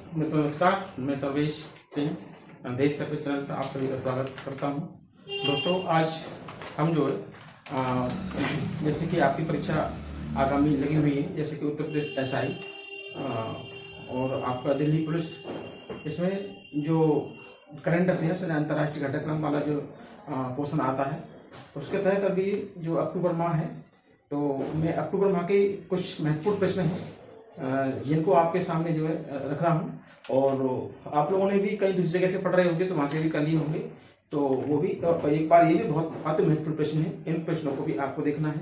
मित्रों नमस्कार, मैं सर्वेश सिंह देश सर्विस चैनल पर आप सभी का स्वागत करता हूं। दोस्तों, आज हम जो है जैसे कि आपकी परीक्षा आगामी लगी हुई है, जैसे कि उत्तर प्रदेश एसआई और आपका दिल्ली पुलिस, इसमें जो करंट अफेयर्स अंतर्राष्ट्रीय घटनाक्रम वाला जो पोर्शन आता है, उसके तहत अभी जो अक्टूबर माह है, तो मैं अक्टूबर माह के कुछ महत्वपूर्ण प्रश्न हैं जिनको आपके सामने जो है रख रहा हूँ। और आप लोगों ने भी कई दूसरी जगह से पढ़ रहे होंगे, तो वहाँ से भी कर लिए होंगे, तो वो भी एक बार ये भी बहुत अति महत्वपूर्ण प्रश्न है। इन प्रश्नों को भी आपको देखना है।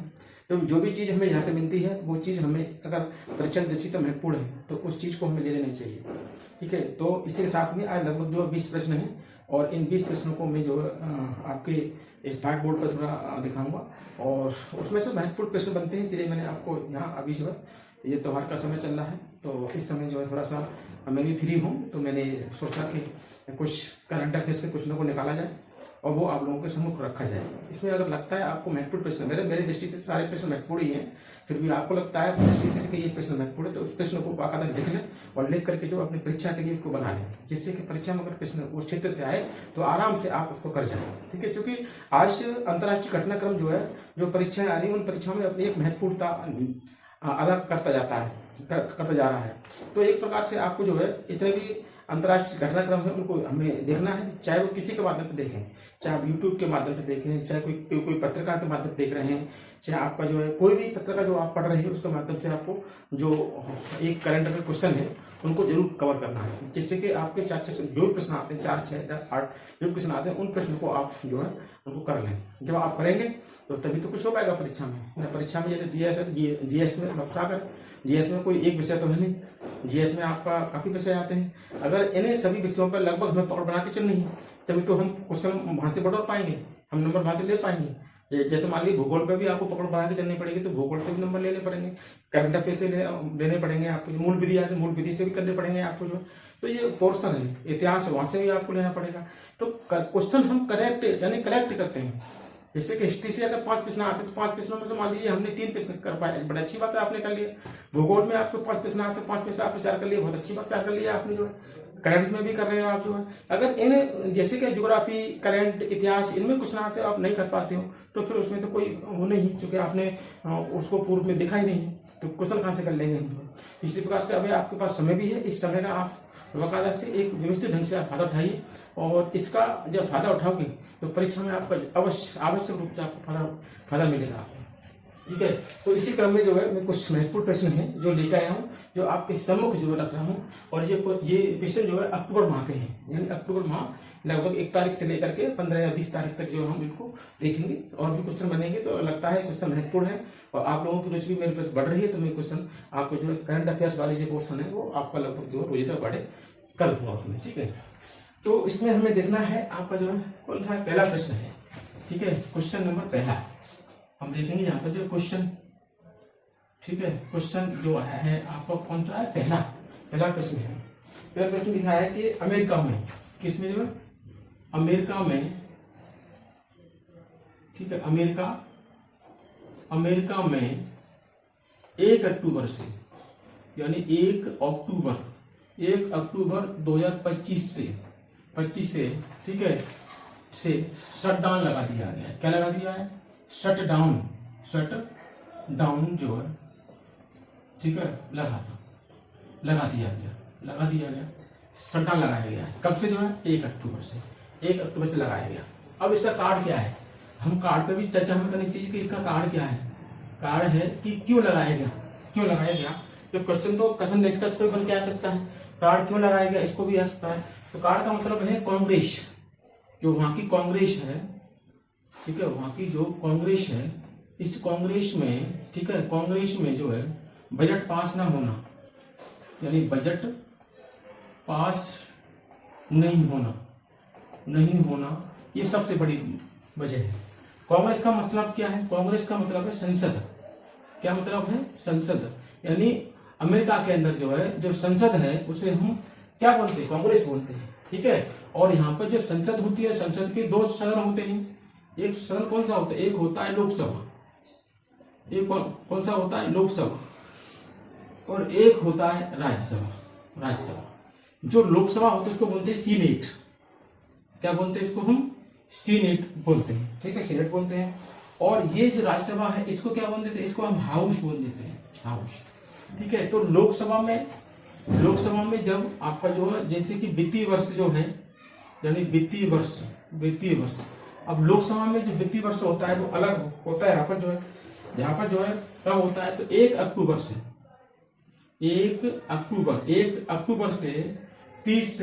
तो जो भी चीज़ हमें यहाँ से मिलती है, वो चीज़ हमें अगर परीक्षा की दृष्टि से महत्वपूर्ण है, तो उस चीज़ को हमें ले लेना चाहिए। ठीक है, तो इसी के साथ में आज लगभग जो 20 प्रश्न हैं, और इन 20 प्रश्नों को मैं जो आपके स्मार्ट बोर्ड पर थोड़ा दिखाऊंगा, और उसमें से महत्वपूर्ण प्रश्न बनते हैं। इसलिए मैंने आपको यहाँ अभी जो है, ये त्योहार का समय चल रहा है, तो इस समय जो है थोड़ा सा मैं भी फ्री हूँ, तो मैंने सोचा कि कुछ करंट अफेयर्स के क्वेश्चनों को निकाला जाए और वो आप लोगों के सम्मुख रखा जाए। इसमें अगर लगता है आपको महत्वपूर्ण प्रश्न, मेरी दृष्टि से सारे प्रश्न महत्वपूर्ण ही हैं, फिर भी आपको लगता है अपनी दृष्टि से कि ये प्रश्न महत्वपूर्ण है, तो उस प्रश्न को बाकायदा लिख लें और लिख करके जो अपनी परीक्षा के लिए उसको बना लें, जिससे कि परीक्षा में अगर प्रश्न उस क्षेत्र से आए तो आराम से आप उसको कर जाएं। ठीक है, क्योंकि आज अंतर्राष्ट्रीय घटनाक्रम जो है, जो परीक्षाएं आ रही है, उन परीक्षाओं में अपनी एक महत्वपूर्णता अदा करता जा रहा है। तो एक प्रकार से आपको जो है इतने भी अंतर्राष्ट्रीय घटनाक्रम है, उनको हमें देखना है, चाहे वो किसी के माध्यम से देखें, चाहे आप यूट्यूब के माध्यम से देखें, चाहे कोई पत्रिका के माध्यम से देख रहे हैं, चाहे आपका जो है कोई भी पत्रिका जो आप पढ़ रहे हैं, उसके माध्यम से आपको जो एक करंट अफेयर क्वेश्चन है उनको जरूर कवर करना है, जिससे कि आपके 4 जो प्रश्न आते हैं, 4, 6, 10, 8 जो प्रश्न आते हैं, उन प्रश्नों को आप जो है उनको कर लें। जब आप करेंगे तो तभी तो कुछ हो पाएगा परीक्षा में। परीक्षा में जैसे जीएस में सागर, जीएस में कोई एक विषय तो है नहीं, जीएस में आपका काफी विषय आते हैं। अगर इन्हें सभी विषयों पर लगभग हमें पकड़ बना के चलनी है, तभी तो हम क्वेश्चन वहां से बटोर पाएंगे, हम नंबर वहां से ले पाएंगे। जैसे मान लीजिए भूगोल पे भी आपको पकड़ बना के चलनी पड़ेगी, तो भूगोल से भी नंबर लेने पड़ेंगे, करंट अफेयर से लेने पड़ेंगे आपको, जो मूल विधि है मूल विधि से भी करने पड़ेंगे आपको जो। तो ये पोर्शन है, इतिहास वहां से भी आपको लेना पड़ेगा। तो क्वेश्चन हम करेक्ट यानी कलेक्ट करते हैं। जैसे कि हिस्ट्री से अगर 5 प्रश्न आते हैं, तो 5 प्रश्नों में से मान लीजिए हमने 3 प्रश्न कर पाए, बड़ी अच्छी बात है, आपने कर लिया। भूगोल में आपको 5 प्रश्न आते हैं, 5 में से आप विचार कर लिया, बहुत अच्छी बात, 4 कर लिया आपने जो है। करंट में भी कर रहे हो आप जो है। अगर इन जैसे कि ज्योग्राफी, करंट, इतिहास, इनमें क्वेश्चन आते हो, आप नहीं कर पाते हो, तो फिर उसमें तो कोई वो नहीं, क्योंकि आपने उसको पूर्व में देखा ही नहीं, तो क्वेश्चन कहाँ से कर लेंगे हम। इसी प्रकार से अभी आपके पास समय भी है, इस समय का आप बाकायदा से एक व्यवस्थित ढंग से आप फायदा उठाइए, और इसका जब फायदा उठाओगे तो परीक्षा में आपका आवश्यक रूप से आपको फायदा मिलेगा। ठीक है, तो इसी क्रम में जो है मैं कुछ महत्वपूर्ण प्रश्न हैं जो लेकर आया हूँ, जो आपके सम्मुख जो रख रहा हूँ। और ये प्रश्न जो है अक्टूबर माह के हैं, यानी अक्टूबर माह लगभग 1 तारीख से लेकर के 15 या 20 तारीख तक जो हम इनको देखेंगे, और भी क्वेश्चन बनेंगे। तो लगता है क्वेश्चन महत्वपूर्ण है और आप लोगों की रुचि भी मेरे पर बढ़ रही है, तो मैं क्वेश्चन आपको जो है करंट अफेयर्स वाले जो पोर्शन है वो आपका लगभग जो रोज तक बढ़े कर दूंगा उसमें। ठीक है, तो इसमें हमें देखना है आपका जो है कौन सा पहला प्रश्न है। ठीक है, क्वेश्चन नंबर पहला हम देखेंगे यहाँ पर जो क्वेश्चन। ठीक है, क्वेश्चन जो है आपका कौन सा है, पहला प्रश्न है। पहला प्रश्न लिखा है कि अमेरिका में, किसमें जो है, अमेरिका में, ठीक है, अमेरिका में 1 अक्टूबर से, यानी 1 अक्टूबर 2025 से ठीक है, से शटडाउन लगा दिया गया है। क्या लगा दिया है, शट डाउन जो है, ठीक है, लगा दिया गया, शटडाउन लगाया गया है। कब से जो है, 1 अक्टूबर से लगाया गया। अब इसका कारण क्या है, हम कारण पे भी चर्चा हमें करनी चाहिए कि इसका कारण क्या है। कारण है कि क्यों लगाया गया। तो क्वेश्चन तो कथन निष्कर्ष पे बन के आ सकता है, कारण क्यों लगाया गया इसको भी आ सकता है। तो कारण का मतलब है कांग्रेस, जो वहां की कांग्रेस है, ठीक है, वहां की जो कांग्रेस है, इस कांग्रेस में, ठीक है, कांग्रेस में जो है बजट पास ना होना, यानी बजट पास नहीं होना, ये सबसे बड़ी वजह है। कांग्रेस का मतलब क्या है, कांग्रेस का मतलब है संसद। क्या मतलब है, संसद, यानी अमेरिका के अंदर जो है, जो संसद है उसे हम क्या बोलते हैं, कांग्रेस बोलते हैं। ठीक है, और यहाँ पर जो संसद होती है, संसद के 2 सदन होते हैं। एक सदन कौन सा होता है, एक होता है लोकसभा, एक कौन सा होता है, लोकसभा, और एक होता है राज्यसभा। जो लोकसभा होती है उसको बोलते हैं सीनेट। क्या बोलते हैं इसको हम? सीनेट बोलते हैं, ठीक है, सीनेट बोलते हैं। और ये जो राज्यसभा है इसको क्या बोल देते हैं? इसको हम हाउस बोल देते हैं, हाउस, ठीक है। तो लोकसभा में जब आपका जो है जैसे कि वित्तीय वर्ष जो है, यानी वित्तीय वर्ष, अब लोकसभा में जो वित्तीय वर्ष होता है वो अलग होता है। यहाँ पर जो है कब होता है? तो 1 अक्टूबर से 1 अक्टूबर से 30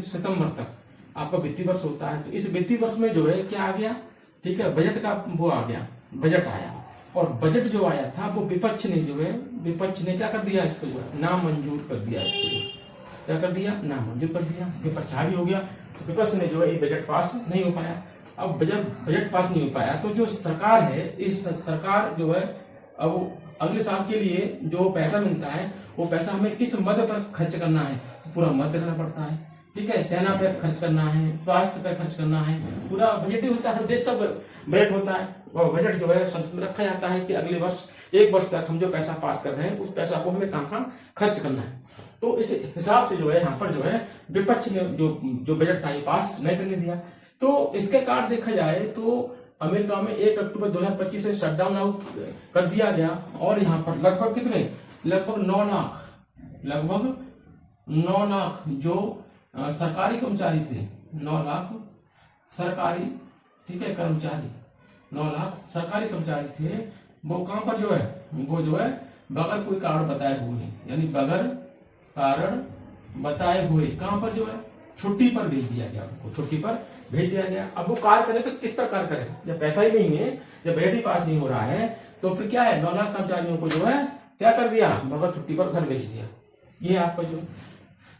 सितंबर तक आपका वित्तीय वर्ष होता है। तो इस वित्तीय वर्ष में जो है क्या आ गया? ठीक है, बजट का वो आ गया, बजट आया। और बजट जो आया था वो विपक्ष ने क्या कर दिया? इसको जो है नामंजूर कर दिया। इसको क्या कर दिया? नामंजूर कर दिया। विपक्ष हावी हो गया, तो विपक्ष ने जो है ये बजट पास नहीं हो पाया। अब बजट पास नहीं हो पाया तो जो सरकार है, इस सरकार जो है अब अगले साल के लिए जो पैसा मिलता है वो पैसा हमें किस मद पर खर्च करना है? पूरा मद देना पड़ता है, ठीक है। सेना पे खर्च करना है, स्वास्थ्य पे खर्च करना है, पूरा बजट ही होता है, हर देश का बजट होता है। और बजट जो है संसद में रखा जाता है कि अगले वर्ष 1 वर्ष तक हम जो पैसा पास कर रहे हैं उस पैसा को हमें कहाँ खर्च करना है। तो इस हिसाब से जो है यहाँ पर जो है विपक्ष ने जो बजट था ये पास नहीं करने दिया। तो इसके कारण देखा जाए तो अमेरिका में 1 अक्टूबर 2025 से शटडाउन आउट कर दिया गया। और यहाँ पर लगभग कितने? लगभग 9 लाख जो सरकारी कर्मचारी थे, 9 लाख सरकारी, ठीक है, कर्मचारी, 9 लाख सरकारी कर्मचारी थे। वो कहां पर जो है? वो जो है बगैर कोई कारण बताए हुए, यानी बगैर कारण बताए हुए कहां पर जो है छुट्टी पर भेज दिया गया, उनको छुट्टी पर भेज दिया गया। अब वो कार्य करें तो किस प्रकार करें? जब पैसा ही नहीं है, जब बजट ही पास नहीं हो रहा है, तो फिर क्या है? 9 लाख कर्मचारियों को जो है क्या कर दिया? बगैर छुट्टी पर घर भेज दिया। ये आपका जो,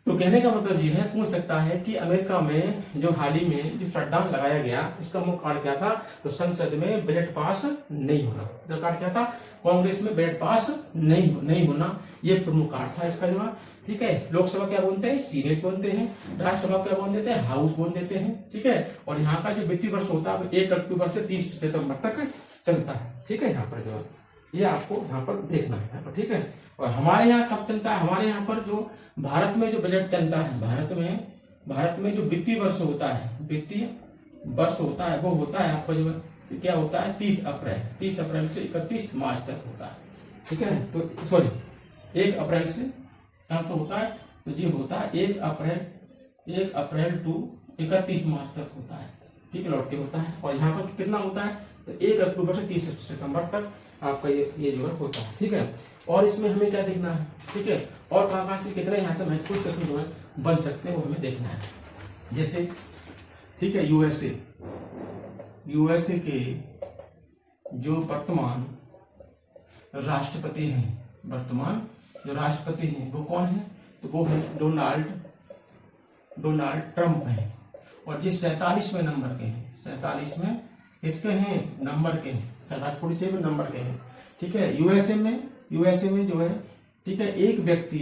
तो कहने का मतलब ये है, पूछ सकता है कि अमेरिका में जो हाल ही में जो शटडाउन लगाया गया उसका मुख्य कारण क्या था? तो संसद में बजट पास नहीं होना। जो कारण क्या था? कांग्रेस में बजट पास नहीं होना, ये प्रमुख कारण था इसका जो है, ठीक है। लोकसभा क्या बोलते हैं? सीनेट बोलते हैं। राज्यसभा क्या बोल देते हैं? हाउस बोल देते हैं, ठीक है। और यहाँ का जो वित्तीय वर्ष होता है 1 अक्टूबर से 30 सितंबर तक चलता है, ठीक है। यहाँ पर जो है ये आपको यहाँ पर देखना है यहाँ पर, ठीक है। और हमारे यहाँ कब चलता है? हमारे यहाँ पर जो भारत में जो बजट चलता है, भारत में जो वित्तीय वर्ष होता है वो होता है आपका जो है क्या होता है? 30 अप्रैल से 31 मार्च तक होता है, ठीक है। तो सॉरी 1 अप्रैल से कहाँ तो होता है? तो ये होता है 1 अप्रैल टू 31 मार्च तक होता है, ठीक है, लौट के होता है। और यहाँ पर कितना होता है? तो 1 अक्टूबर से 30 सितंबर तक आपका ये जो है होता है, ठीक है। और इसमें हमें क्या देखना है, ठीक है, और कहाँ से कितने यहाँ से महत्वपूर्ण प्रश्न जो है बन सकते हैं वो हमें देखना है। जैसे, ठीक है, यूएसए के जो वर्तमान राष्ट्रपति हैं वो कौन है? तो वो है डोनाल्ड ट्रंप है। और ये 47वें नंबर के हैं, 47वें इसके हैं नंबर के हैं, 47 नंबर के हैं, ठीक है। यूएसए में जो है, ठीक है, एक व्यक्ति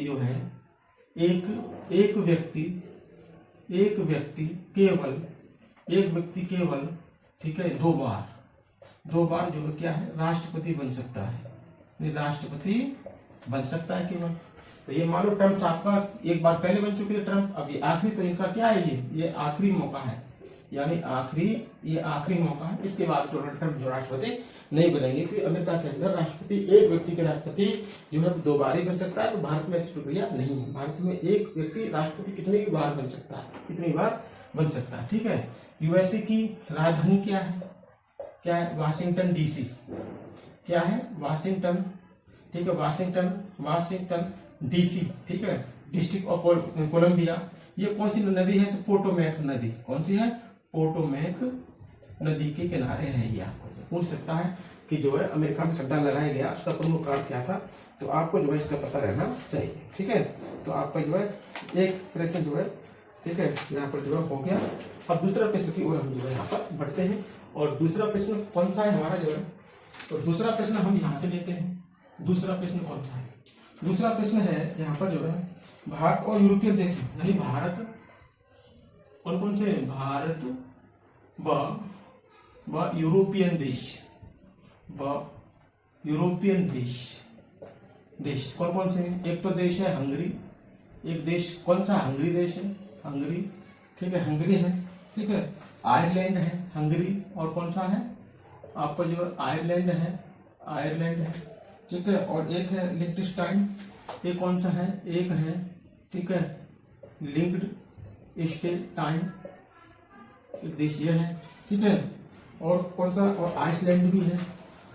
केवल ठीक है 2 बार जो है क्या है? राष्ट्रपति बन सकता है, केवल। तो ये मानो ट्रम्प आपका एक बार पहले बन चुके थे ट्रम्प, अब ये आखिरी, तो इनका क्या है? ये आखिरी मौका है, यानी आखिरी मौका है। इसके बाद डोनाल्ड ट्रम्प जो राष्ट्रपति नहीं बनेंगे, क्योंकि अमेरिका के अंदर राष्ट्रपति, एक व्यक्ति के राष्ट्रपति जो है 2 बार ही बन सकता है। तो भारत में ऐसी प्रक्रिया नहीं है। भारत में एक व्यक्ति राष्ट्रपति कितनी बार बन सकता है, ठीक है। यूएसए की राजधानी क्या है? Washington DC. क्या है? वाशिंगटन, ठीक है, वाशिंगटन डीसी, ठीक है। District of Columbia. ये कौन सी नदी है? तो पोटोमैक नदी। कौन सी है? पोटोमैक नदी के किनारे है। ये आपको पूछ सकता है कि जो है अमेरिका में शटडाउन लगाया गया उसका प्रमुख कारण क्या था, तो आपको जो है इसका पता रहना चाहिए, ठीक है। तो आपका जो है एक प्रश्न जो है, ठीक है, यहाँ पर जो है हो गया। अब दूसरा प्रश्न की ओर हम जो है यहाँ पर बढ़ते हैं। और दूसरा प्रश्न कौन सा है हमारा जो है? तो दूसरा प्रश्न हम यहाँ से लेते हैं। दूसरा प्रश्न कौन सा है? दूसरा प्रश्न है यहाँ पर जो है भारत और यूरोपियन देश, यानी भारत और कौन से? भारत व यूरोपियन देश देश कौन कौन से हैं? एक तो देश है हंगरी, एक देश कौन सा हंगरी देश है, हंगरी, ठीक है, हंगरी है, ठीक है, आयरलैंड है, हंगरी, और कौन सा है आपका जो आयरलैंड है, आयरलैंड है, ठीक है, और एक है लिechtenstein, ये कौन सा है, एक है, ठीक है, लिechtenstein, एक देश ये है, ठीक है, और कौन सा, और आइसलैंड भी है,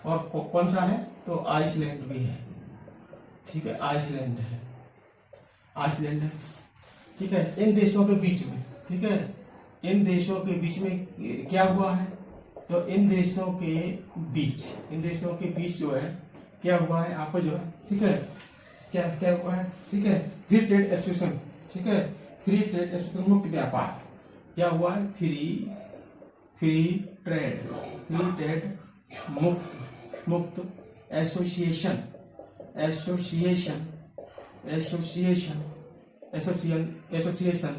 और कौन सा है, तो आइसलैंड भी है, ठीक है, आइसलैंड है, आइसलैंड है, ठीक है। इन देशों के बीच में, ठीक है, इन देशों के बीच में क्या हुआ है, तो इन देशों के बीच, इन देशों के बीच जो है क्या हुआ है आपको जो है, ठीक है, क्या क्या हुआ है, ठीक है, फ्री ट्रेड एसोसिएशन, ठीक है, फ्री ट्रेड एसोसिएशन, मुक्त व्यापार, क्या हुआ है, फ्री ट्रेड मुक्त एसोसिएशन,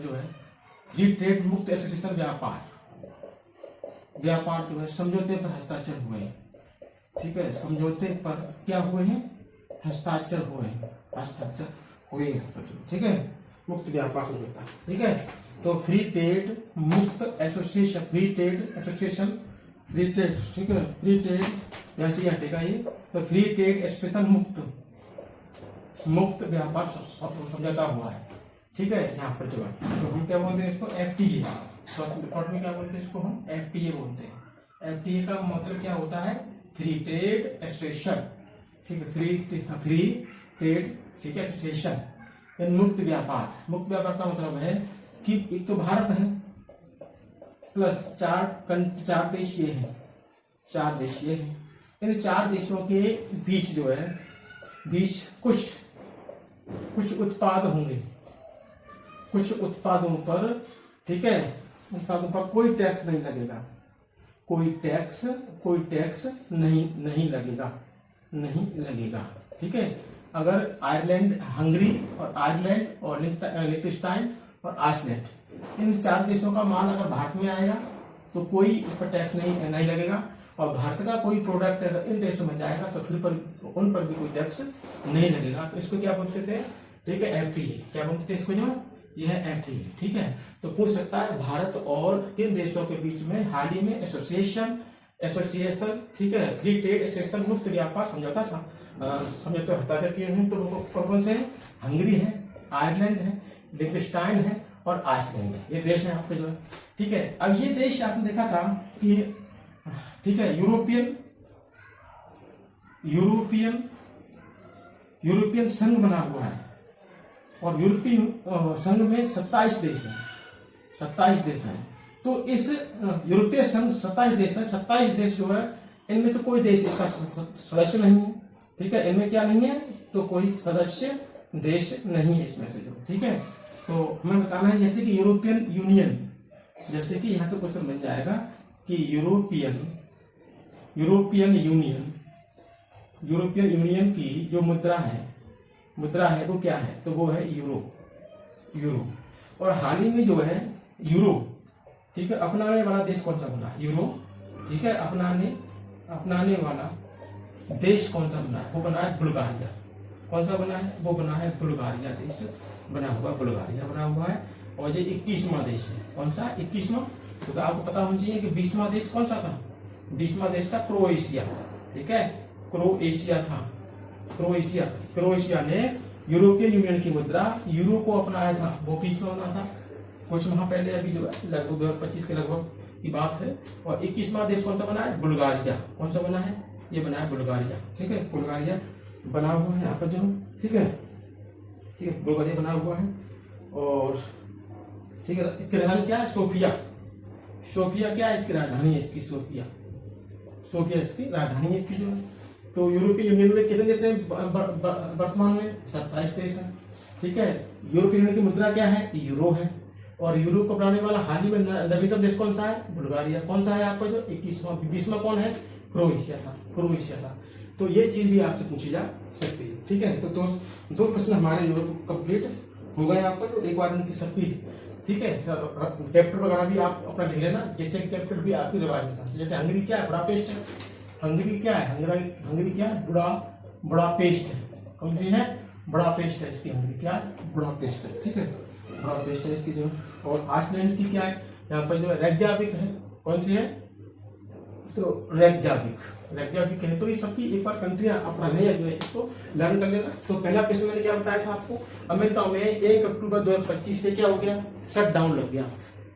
जो है फ्री ट्रेड मुक्त एसोसिएशन, व्यापार जो है समझौते पर हस्ताक्षर हुए हैं, ठीक है, समझौते पर क्या हुए हैं, हस्ताक्षर हुए हैं, ठीक है, मुक्त व्यापार समझौता, ठीक है। तो फ्री ट्रेड मुक्त एसोसिएशन, ठीक है, फ्री ट्रेड यहाँ से हटेगा ये, तो फ्री ट्रेड एसोसिएशन मुक्त व्यापार समझौता हुआ है, ठीक है, यहाँ पर जो है, तो हम क्या बोलते हैं इसको, FTA, शॉर्ट में क्या बोलते हैं इसको, हम FTA बोलते हैं। FTA का मतलब क्या होता है, फ्री ट्रेड एसोसिएशन, ठीक है, फ्री ट्रेड, ठीक है, एसोसिएशन, मुक्त व्यापार का मतलब है कि एक तो भारत है प्लस चार देश ये हैं, इन 4 देशों के बीच जो है, कुछ उत्पाद होंगे, कुछ उत्पादों पर, ठीक है, उत्पादों पर कोई टैक्स नहीं लगेगा, कोई टैक्स नहीं लगेगा, ठीक है। अगर आयरलैंड, हंगरी और आयरलैंड और लिechtenstein और आइसलैंड, इन 4 देशों का माल अगर भारत में आएगा तो कोई इस पर टैक्स नहीं लगेगा, और भारत का कोई प्रोडक्ट अगर इन देशों में जाएगा तो फिर उन पर भी कोई टैक्स नहीं लगेगा। तो इसको क्या बोलते थे, ठीक है, FTA, क्या बोलते थे इसको, जो यह है FTA, ठीक है। तो पूछ सकता है भारत और किन देशों के बीच में हाल ही में एसोसिएशन, ठीक है, फ्री ट्रेड एसोसिएशन मुक्त व्यापार समझौते हस्ताक्षर किए हैं, तो कौन से हैं, हंगरी है, आयरलैंड है, लिechtenstein है और आइसलैंड है, ये देश है आपके जो है, ठीक है। अब ये देश आपने देखा था कि, ठीक है, यूरोपियन संघ बना हुआ है, और यूरोपियन संघ में 27 देश हैं, तो इस यूरोपीय संघ 27 देश है, 27 देश जो है, इनमें से कोई देश इसका सदस्य नहीं है, ठीक है, इनमें क्या नहीं है, तो कोई सदस्य देश नहीं है इसमें से जो, ठीक है। तो हमें बताना है जैसे कि यूरोपियन यूनियन, जैसे कि यहाँ से क्वेश्चन बन जाएगा कि यूरोपियन यूनियन की जो मुद्रा है वो क्या है, तो वो है यूरो, और हाल ही में जो है यूरो, ठीक है, अपनाने वाला देश कौन सा बना, यूरो, ठीक है, अपनाने वाला देश कौन सा बना है, वो बना है बुल्गारिया, कौन सा बना है, वो बना है बुल्गारिया देश बना हुआ है, और ये 21वां देश है, कौन सा 21वां, तो आपको पता होना चाहिए कि 20वां देश कौन सा था, 20वां देश था क्रोएशिया, ठीक है, क्रोएशिया ने यूरोपियन यूनियन की मुद्रा यूरो को अपनाया था, वो 20वां बना था कुछ माह पहले, अभी जो लगभग 2025 के लगभग की बात है। और 21वां देश कौन सा बना है, बुल्गारिया, कौन सा बना है, ये बना है बुल्गारिया, ठीक है, बुल्गारिया बना हुआ है यहाँ पर जो, ठीक है, बुल्गारिया बना हुआ है, और ठीक है, इसकी राजधानी क्या है, सोफिया क्या है, इसकी राजधानी है, इसकी सोफिया इसकी राजधानी है इसकी जो है। तो यूरोपीय यूनियन में कितने देश हैं वर्तमान में, 27 देश हैं, ठीक है। यूरोपीय यूनियन की मुद्रा क्या है, यूरो है, और यूरो को अपनाने वाला हाल ही में नवीनतम देश कौन सा है, बुल्गारिया, कौन सा है आपका जो 21वां, 20वां कौन है, क्रोएशिया था। तो ये चीज भी आपसे पूछी जा सकती है, ठीक है। तो दो प्रश्न हमारे जो कंप्लीट हो गए आपका, तो एक बार इनकी सबकी, ठीक है, कैपिटल वगैरह भी आप अपना लिख लेना, जिससे कैपिटल भी आपकी रिवाइज होता है। जैसे हंगरी क्या है, बुडापेस्ट है, हंगरी क्या है, बुडापेस्ट है, कौन सी है, बुडापेस्ट है इसकी हंगरी, क्या बुडापेस्ट है, ठीक है, बुडापेस्ट है इसकी जो। और आइसलैंड की क्या है, यहाँ पर जो है रेकजाविक है, कौन सी है, तो रेकजाविक है। तो ये सबकी एक बार कंट्रियां आप पढ़ने जो है इसको लर्न कर लेना। तो पहला क्वेश्चन मैंने क्या बताया था आपको, अमेरिका में 1 अक्टूबर 2025 से क्या हो गया, शट डाउन लग गया।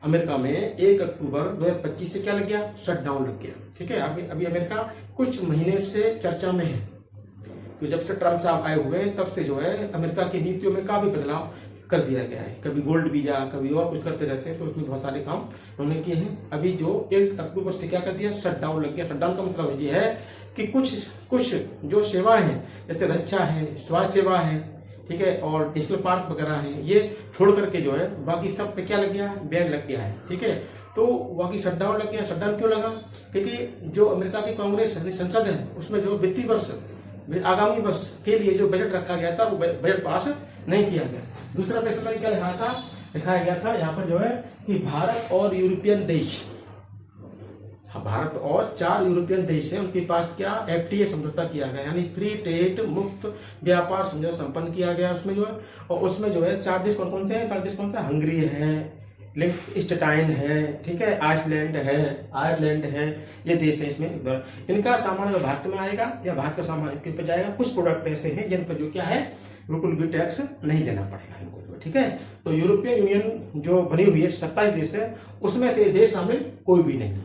अमेरिका में 1 अक्टूबर 2025 से क्या लग गया, शट डाउन लग गया, ठीक है। अभी अमेरिका कुछ महीने से चर्चा में है, तो जब से ट्रम्प साहब आए हुए तब से जो है अमेरिका की नीतियों में काफी बदलाव कर दिया गया है। कभी गोल्ड वीजा, कभी और कुछ करते रहते हैं, तो उसमें बहुत सारे काम उन्होंने किए हैं। अभी जो 1 अक्टूबर से क्या कर दिया, शट डाउन लग गया। शट डाउन का मतलब ये है कि कुछ जो सेवाएं हैं, जैसे रक्षा है, स्वास्थ्य सेवा है, ठीक है, और नेशनल पार्क वगैरह है, ये छोड़ करके जो है बाकी सब पे क्या लग गया, बैन लग गया है, ठीक है। तो बाकी शटडाउन लग गया। शटडाउन क्यों लगा, क्योंकि जो अमेरिका की कांग्रेस संसद है उसमें जो वित्तीय वर्ष आगामी वर्ष के लिए जो बजट रखा गया था वो बजट पास नहीं किया गया। दूसरा प्रश्न में क्या लिखाया गया था यहाँ पर जो है कि भारत और यूरोपियन देश, भारत और 4 यूरोपियन देश है, उनके पास क्या FTA समझौता किया गया, यानी फ्री ट्रेड मुक्त व्यापार समझौता संपन्न किया गया उसमें जो है। और उसमें जो है 4 देश कौन कौन से हैं, 4 देश कौन सा, हंगरी है, लिechtenstein है, ठीक है, आइसलैंड है, आयरलैंड है, ये देश है इसमें। इनका सामान भारत में आएगा या भारत का सामान इनके पे जाएगा। कुछ प्रोडक्ट ऐसे हैं जिन पर जो क्या है बिल्कुल भी टैक्स नहीं देना पड़ेगा इनको, ठीक है। तो यूरोपियन यूनियन जो बनी हुई है 27 देश है, उसमें से देश शामिल कोई भी नहीं है,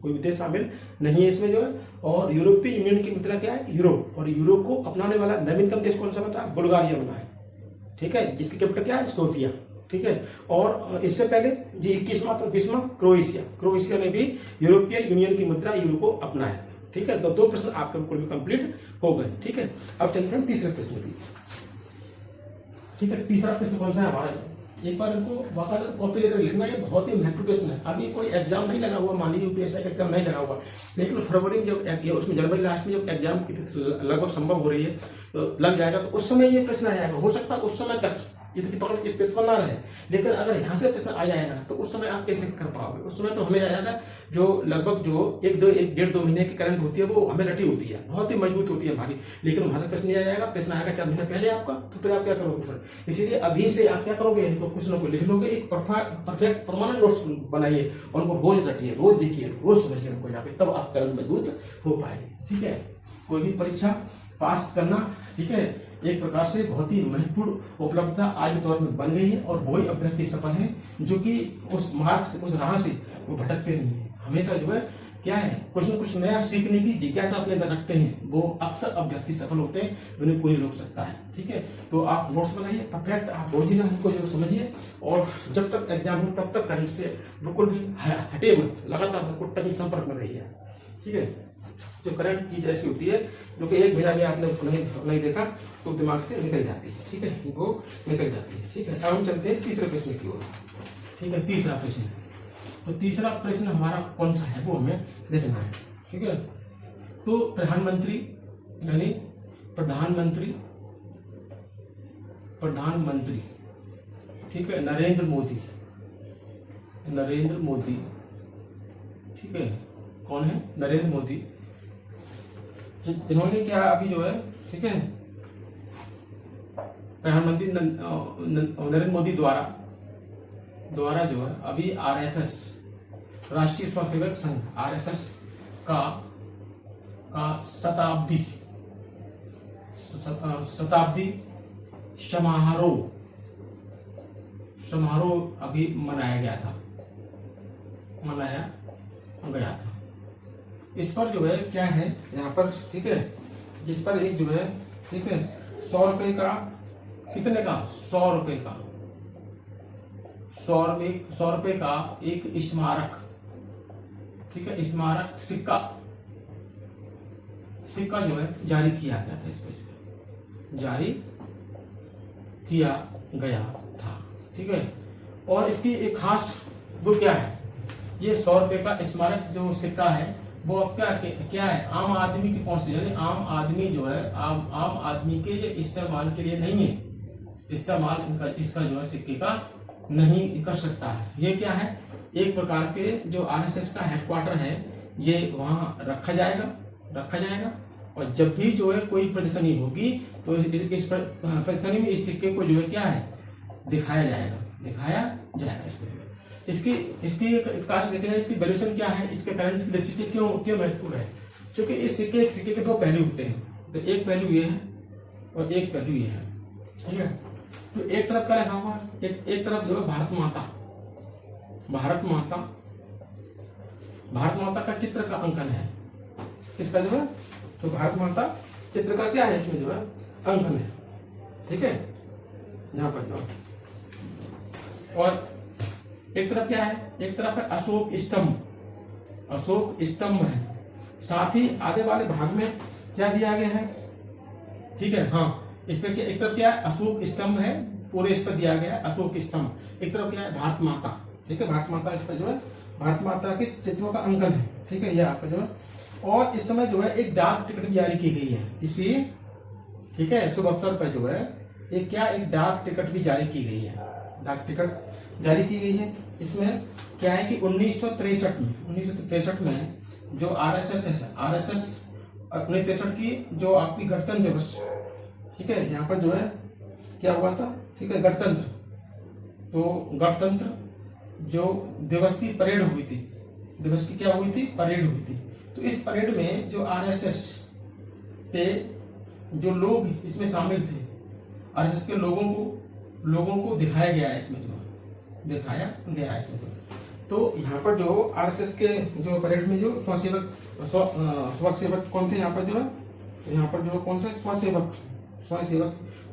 कोई भी देश शामिल नहीं है इसमें जो है। और यूरोपीय यूनियन की मतलब क्या है, यूरो, और यूरो को अपनाने वाला नवीनतम देश कौन सा बना, बुल्गारिया बना है, ठीक है, जिसकी कैपिटल क्या है, सोफिया, ठीक है। और इससे पहले जी 21वां तो 20वां क्रोएशिया ने भी यूरोपियन यूनियन की मुद्रा यूरो को अपनाया, ठीक है। तो 2 प्रश्न आपके बिल्कुल भी कंप्लीट हो गए, ठीक है। अब चलते हैं तीसरे प्रश्न की, ठीक है। तीसरा प्रश्न कौन सा है हमारा, एक बार इनको बाकायदा कॉपी लेकर लिखना, ये बहुत ही महत्वपूर्ण प्रश्न है। अभी कोई एग्जाम नहीं लगा हुआ, मान लीजिए UPSC का एग्जाम नहीं लगा हुआ, लेकिन फरवरी में जब उसमें जनवरी लास्ट में जब एग्जाम की लगभग संभव हो रही है तो लग जाएगा, तो उस समय ये प्रश्न आ जाएगा। हो सकता है उस समय तक ये पकड़ इस प्रश्न ना रहे, लेकिन अगर यहाँ से प्रश्न आ जाएगा तो उस समय आप कैसे कर पाओगे। उस समय तो हमें आ जाएगा जो लगभग जो 1-1.5-2 महीने की करंट होती है वो हमें रटी होती है, बहुत ही मजबूत होती है हमारी, लेकिन वहां से प्रश्न नहीं आ जाएगा। प्रश्न आएगा 4 महीने पहले आपका, तो फिर आप क्या करोगे फिर। इसीलिए अभी से आप क्या करोगे, इनको क्वेश्चनों को लिख लोगे, एक परफेक्ट परमानेंट नोट्स बनाइए और उनको रोज रटिए, रोज देखिए, रोज समझिए उनको यहाँ पे, तब आप करंट मजबूत हो पाएंगे, ठीक है। कोई भी परीक्षा पास करना, ठीक है, एक प्रकार से बहुत ही महत्वपूर्ण उपलब्धता आज के दौर में बन गई है। और वही अभ्यर्थी सफल है जो कि उस मार्ग से, उस राह से वो भटकते नहीं है, हमेशा जो है क्या है कुछ न कुछ नया सीखने की जिज्ञासा अपने अंदर रखते हैं, वो अक्सर अभ्यर्थी सफल होते हैं, उन्हें कोई रोक सकता है, ठीक है। तो आप नोट्स बनाइए, परफेक्ट आप रोजिना हमको जो समझिए, और जब तक एग्जाम हो तब तक करंट से बिल्कुल भी हटे मत, लगातार बिल्कुल टनी संपर्क में रहिए, ठीक है। जो करंट चीज ऐसी होती है जो कि एक महीना भी आपने नहीं देखा तो दिमाग से निकल जाती है, ठीक है, वो निकल जाती है, ठीक है। अब हम चलते हैं तीसरे प्रश्न की ओर, ठीक है। तीसरा प्रश्न, तो तीसरा प्रश्न हमारा कौन सा है वो हमें देखना है, ठीक है। तो प्रधानमंत्री यानी प्रधानमंत्री, ठीक है, नरेंद्र मोदी, ठीक है, कौन है, नरेंद्र मोदी, जिन्होंने क्या अभी जो है, ठीक है, प्रधानमंत्री नरेंद्र मोदी द्वारा जो है अभी RSS राष्ट्रीय स्वयंसेवक संघ RSS का शताब्दी समारोह अभी मनाया गया था। इस पर जो है क्या है यहाँ पर, ठीक है, इस पर एक जो है, ठीक है, 100 रुपए का, कितने का, 100 रुपए का, 100 रुपए का एक स्मारक, ठीक है, स्मारक सिक्का जो है जारी किया गया था, इस पर जारी किया गया था, ठीक है। और इसकी एक खास वो क्या है, ये 100 रुपए का स्मारक जो सिक्का है वो अब क्या है, आम आदमी की पहुंच, यानी आम आदमी जो है आम आदमी के ये इस्तेमाल के लिए नहीं है, इस्तेमाल इसका जो है सिक्के का नहीं कर सकता है। ये क्या है, एक प्रकार के जो RSS का हेडक्वार्टर है ये वहां रखा जाएगा और जब भी जो है कोई प्रदर्शनी होगी तो इस प्रदर्शनी में इस सिक्के को जो है क्या है दिखाया जाएगा इसकी इसकी काश देखें इसकी वैल्यूएशन क्या है, इसके करंट की दृष्टि से क्यों महत्वपूर्ण है, क्योंकि इस सिक्के के दो पहलू होते हैं। तो एक पहलू ये है और एक पहलू ये है, ठीक है। तो एक तरफ क्या लिखा हुआ है, एक तरफ जो है भारत माता का चित्र का अंकन है। इसका जो है तो भारत माता चित्र का क्या है, इसमें जो है अंकन है, ठीक है, यहाँ पर जो। और एक तरफ क्या है, एक तरफ है अशोक स्तंभ है। साथ ही आगे वाले भाग में क्या दिया गया है, ठीक है, हाँ, इस पे एक तरफ क्या है अशोक स्तंभ है, पूरे इस पर दिया गया है अशोक स्तंभ। एक तरफ क्या है भारत माता, ठीक है, भारत माता इस पर जो है भारत माता के चित्रों का अंकन है, ठीक है, यहाँ पर जो है। और इस समय जो है एक डाक टिकट जारी की गई है इसी, ठीक है, शुभ अवसर पर जो है एक डाक टिकट भी जारी की गई है, डाक टिकट जारी की गई है। इसमें क्या है कि 1963 में जो आरएसएस 1963 की जो आपकी गणतंत्र दिवस, ठीक है, यहाँ पर जो है क्या हुआ था, ठीक है, गणतंत्र जो दिवस की परेड हुई थी, परेड हुई थी। तो इस परेड में जो आरएसएस के जो लोग इसमें शामिल थे, आरएसएस के लोगों को दिखाया गया है इसमें, तो यहाँ पर जो आरएसएस के जो परेड में जो स्वसेवक कौन थे, यहाँ पर जो है, यहाँ पर जो कौन थे स्वसेवक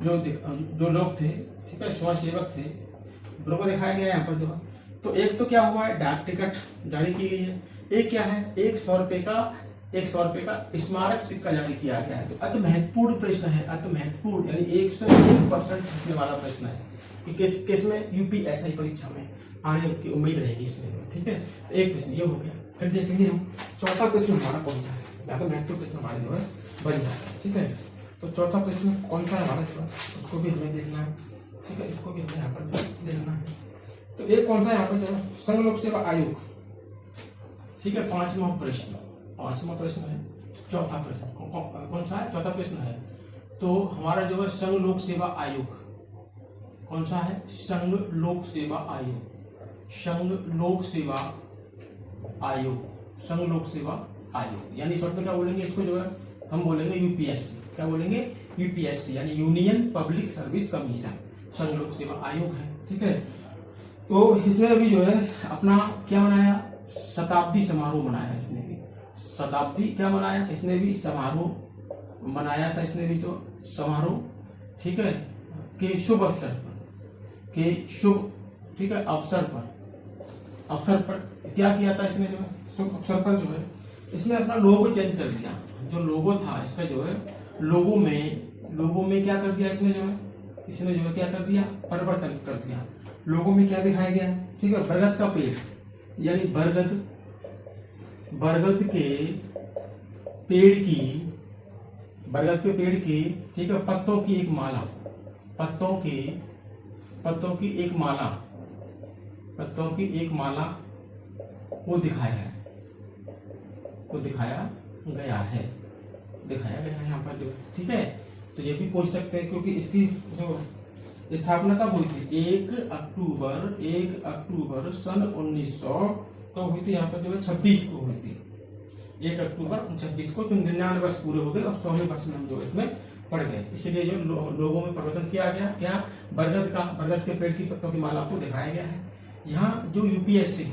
जो लोग थे, ठीक है, स्वसेवक थे, लोगों को दिखाया गया है यहाँ पर जो है। तो एक तो क्या हुआ है डाक टिकट जारी की गई है, एक क्या है 100 रुपए का स्मारक सिक्का जारी किया गया है। तो अति महत्वपूर्ण प्रश्न है, यानी 101% छपने वाला प्रश्न है कि किस में यूपीएससी परीक्षा में आने की उम्मीद रहेगी इसमें, ठीक है। तो एक प्रश्न ये हो गया, फिर देखेंगे हम चौथा प्रश्न हमारा कौन सा है, या तो महत्वपूर्ण प्रश्न हमारे जो है बन जाएगा, ठीक है। तो चौथा प्रश्न कौन सा है हमारा जो है उसको भी हमें देखना है, ठीक है, इसको भी हमें यहाँ पर देखना है। तो एक कौन सा यहाँ पर जो है संघ लोक सेवा आयोग, ठीक है, पांचवा प्रश्न है, चौथा प्रश्न कौन सा है, चौथा प्रश्न है। तो हमारा जो है संघ लोक सेवा आयोग कौन सा है, संघ लोक सेवा आयोग, यानी शॉर्ट में क्या बोलेंगे इसको जो है हम बोलेंगे यूपीएससी, क्या बोलेंगे यूपीएससी, यानी यूनियन पब्लिक सर्विस कमीशन, संघ लोक सेवा आयोग है, ठीक है। तो इसने अभी जो है अपना क्या मनाया, शताब्दी समारोह मनाया, इसने भी समारोह मनाया था, इसने भी तो समारोह, ठीक है, के शुभ अवसर ठीक है, अवसर पर क्या किया था इसने, जो है शुभ अवसर पर जो है इसने अपना लोगो चेंज कर दिया। जो लोगो था इसका जो है लोगो में क्या कर दिया इसने जो है क्या कर दिया, परिवर्तन कर दिया। लोगो में क्या दिखाया गया, ठीक है, बरगद का पेड़, यानी बरगद के पेड़ की ठीक है पत्तों की एक माला को दिखाया गया है यहाँ पर जो, ठीक है। तो ये भी पूछ सकते हैं क्योंकि इसकी जो स्थापना कब हुई थी, 1 अक्टूबर सन 1900 को हुई थी, यहाँ पर जो है 26 को हुई थी, 1 अक्टूबर 26 को, 99 वर्ष पूरे हो गए और 100वें वर्ष में हम जो इसमें पड़ गए। इसीलिए जो लोगों में परिवर्तन किया गया, क्या बरगद के पेड़ की पत्तों की माला को दिखाया गया है। यहाँ जो यूपीएससी,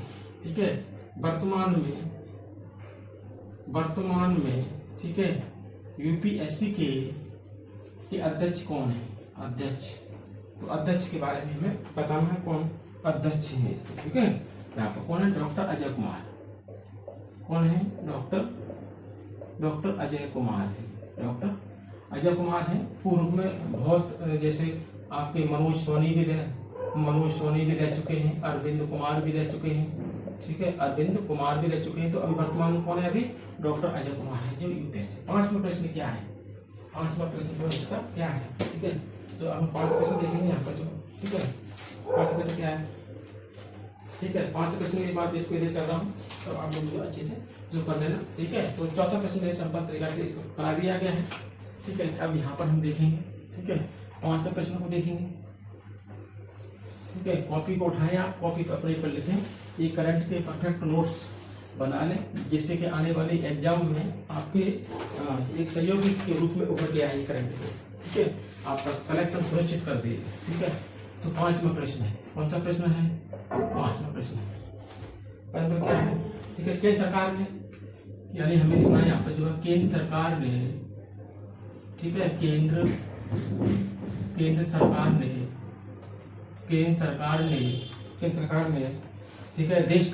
ठीक है, वर्तमान में ठीक है यूपीएससी के अध्यक्ष कौन है, तो अध्यक्ष के बारे में हमें बताना है, कौन अध्यक्ष है इसके, ठीक है। यहाँ पर कौन है, डॉक्टर अजय कुमार, कौन है, डॉक्टर अजय कुमार है। पूर्व में बहुत जैसे आपके मनोज सोनी भी रह चुके हैं, अरविंद कुमार भी रह चुके हैं, ठीक है, तो अभी वर्तमान में कौन है, अभी डॉक्टर अजय कुमार है जो यूपीएससी। पांचवा प्रश्न क्या है, जो इसका क्या है, ठीक है। तो हम 5 प्रश्न देखेंगे यहाँ पर जो, ठीक है, 5 प्रश्न क्या है, ठीक है। 5 प्रश्न के बाद इसको एडिट कर रहा हूँ, तो आप लोग जो अच्छे से जो कर लेना, ठीक है। तो चौथा प्रश्न मेरे संपन्न तरीका से इसको करा दिया गया है, ठीक है। अब यहाँ पर हम देखेंगे, ठीक है, पांचवें प्रश्न को देखेंगे, ठीक है। कॉपी को उठाएं, आप कॉपी पर अपने पर लिखें, ये करंट के परफेक्ट नोट्स बना लें, जिससे कि आने वाले एग्जाम में आपके एक सहयोगी के रूप में उभर के आए करंट को, ठीक है, आपका सिलेक्शन सुनिश्चित कर दिए, ठीक है। तो पांचवा प्रश्न है, कौन सा प्रश्न है? पांचवा प्रश्न है। क्या है? ठीक है, केंद्र सरकार ने, यानी हमें लिखना है यहाँ पर जो है केंद्र सरकार ने, ठीक है, केंद्र सरकार ने, ठीक है, देश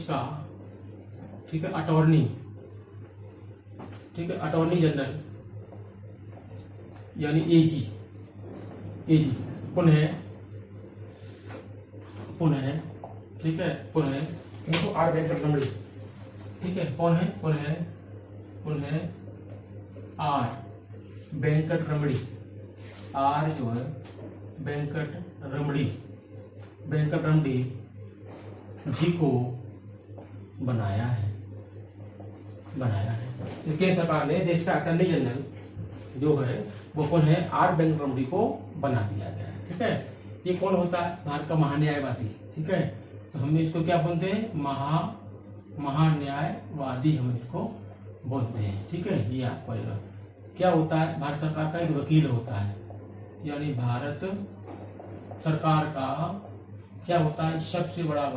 का, ठीक है, अटॉर्नी, ठीक है, अटॉर्नी जनरल यानी एजी पुनः, ठीक है, पुनः इनको आर वेंकटरमणी, ठीक है, कौन है? पुनः आर वेंकटरमणी, आर जो है वेंकटरमणी जी को बनाया है। केंद्र सरकार ने देश का अटॉर्नी जनरल जो है वो कौन है? आर वेंकटरमणी को बना दिया गया है, ठीक है। ये कौन होता है? भारत का महान्यायवादी, ठीक है। तो हम इसको क्या बोलते हैं? महान्यायवादी हम इसको बोलते हैं, ठीक है। ये आपको क्या होता है? भारत सरकार का एक वकील होता है, यानी भारत सरकार का क्या होता है? सबसे बड़ा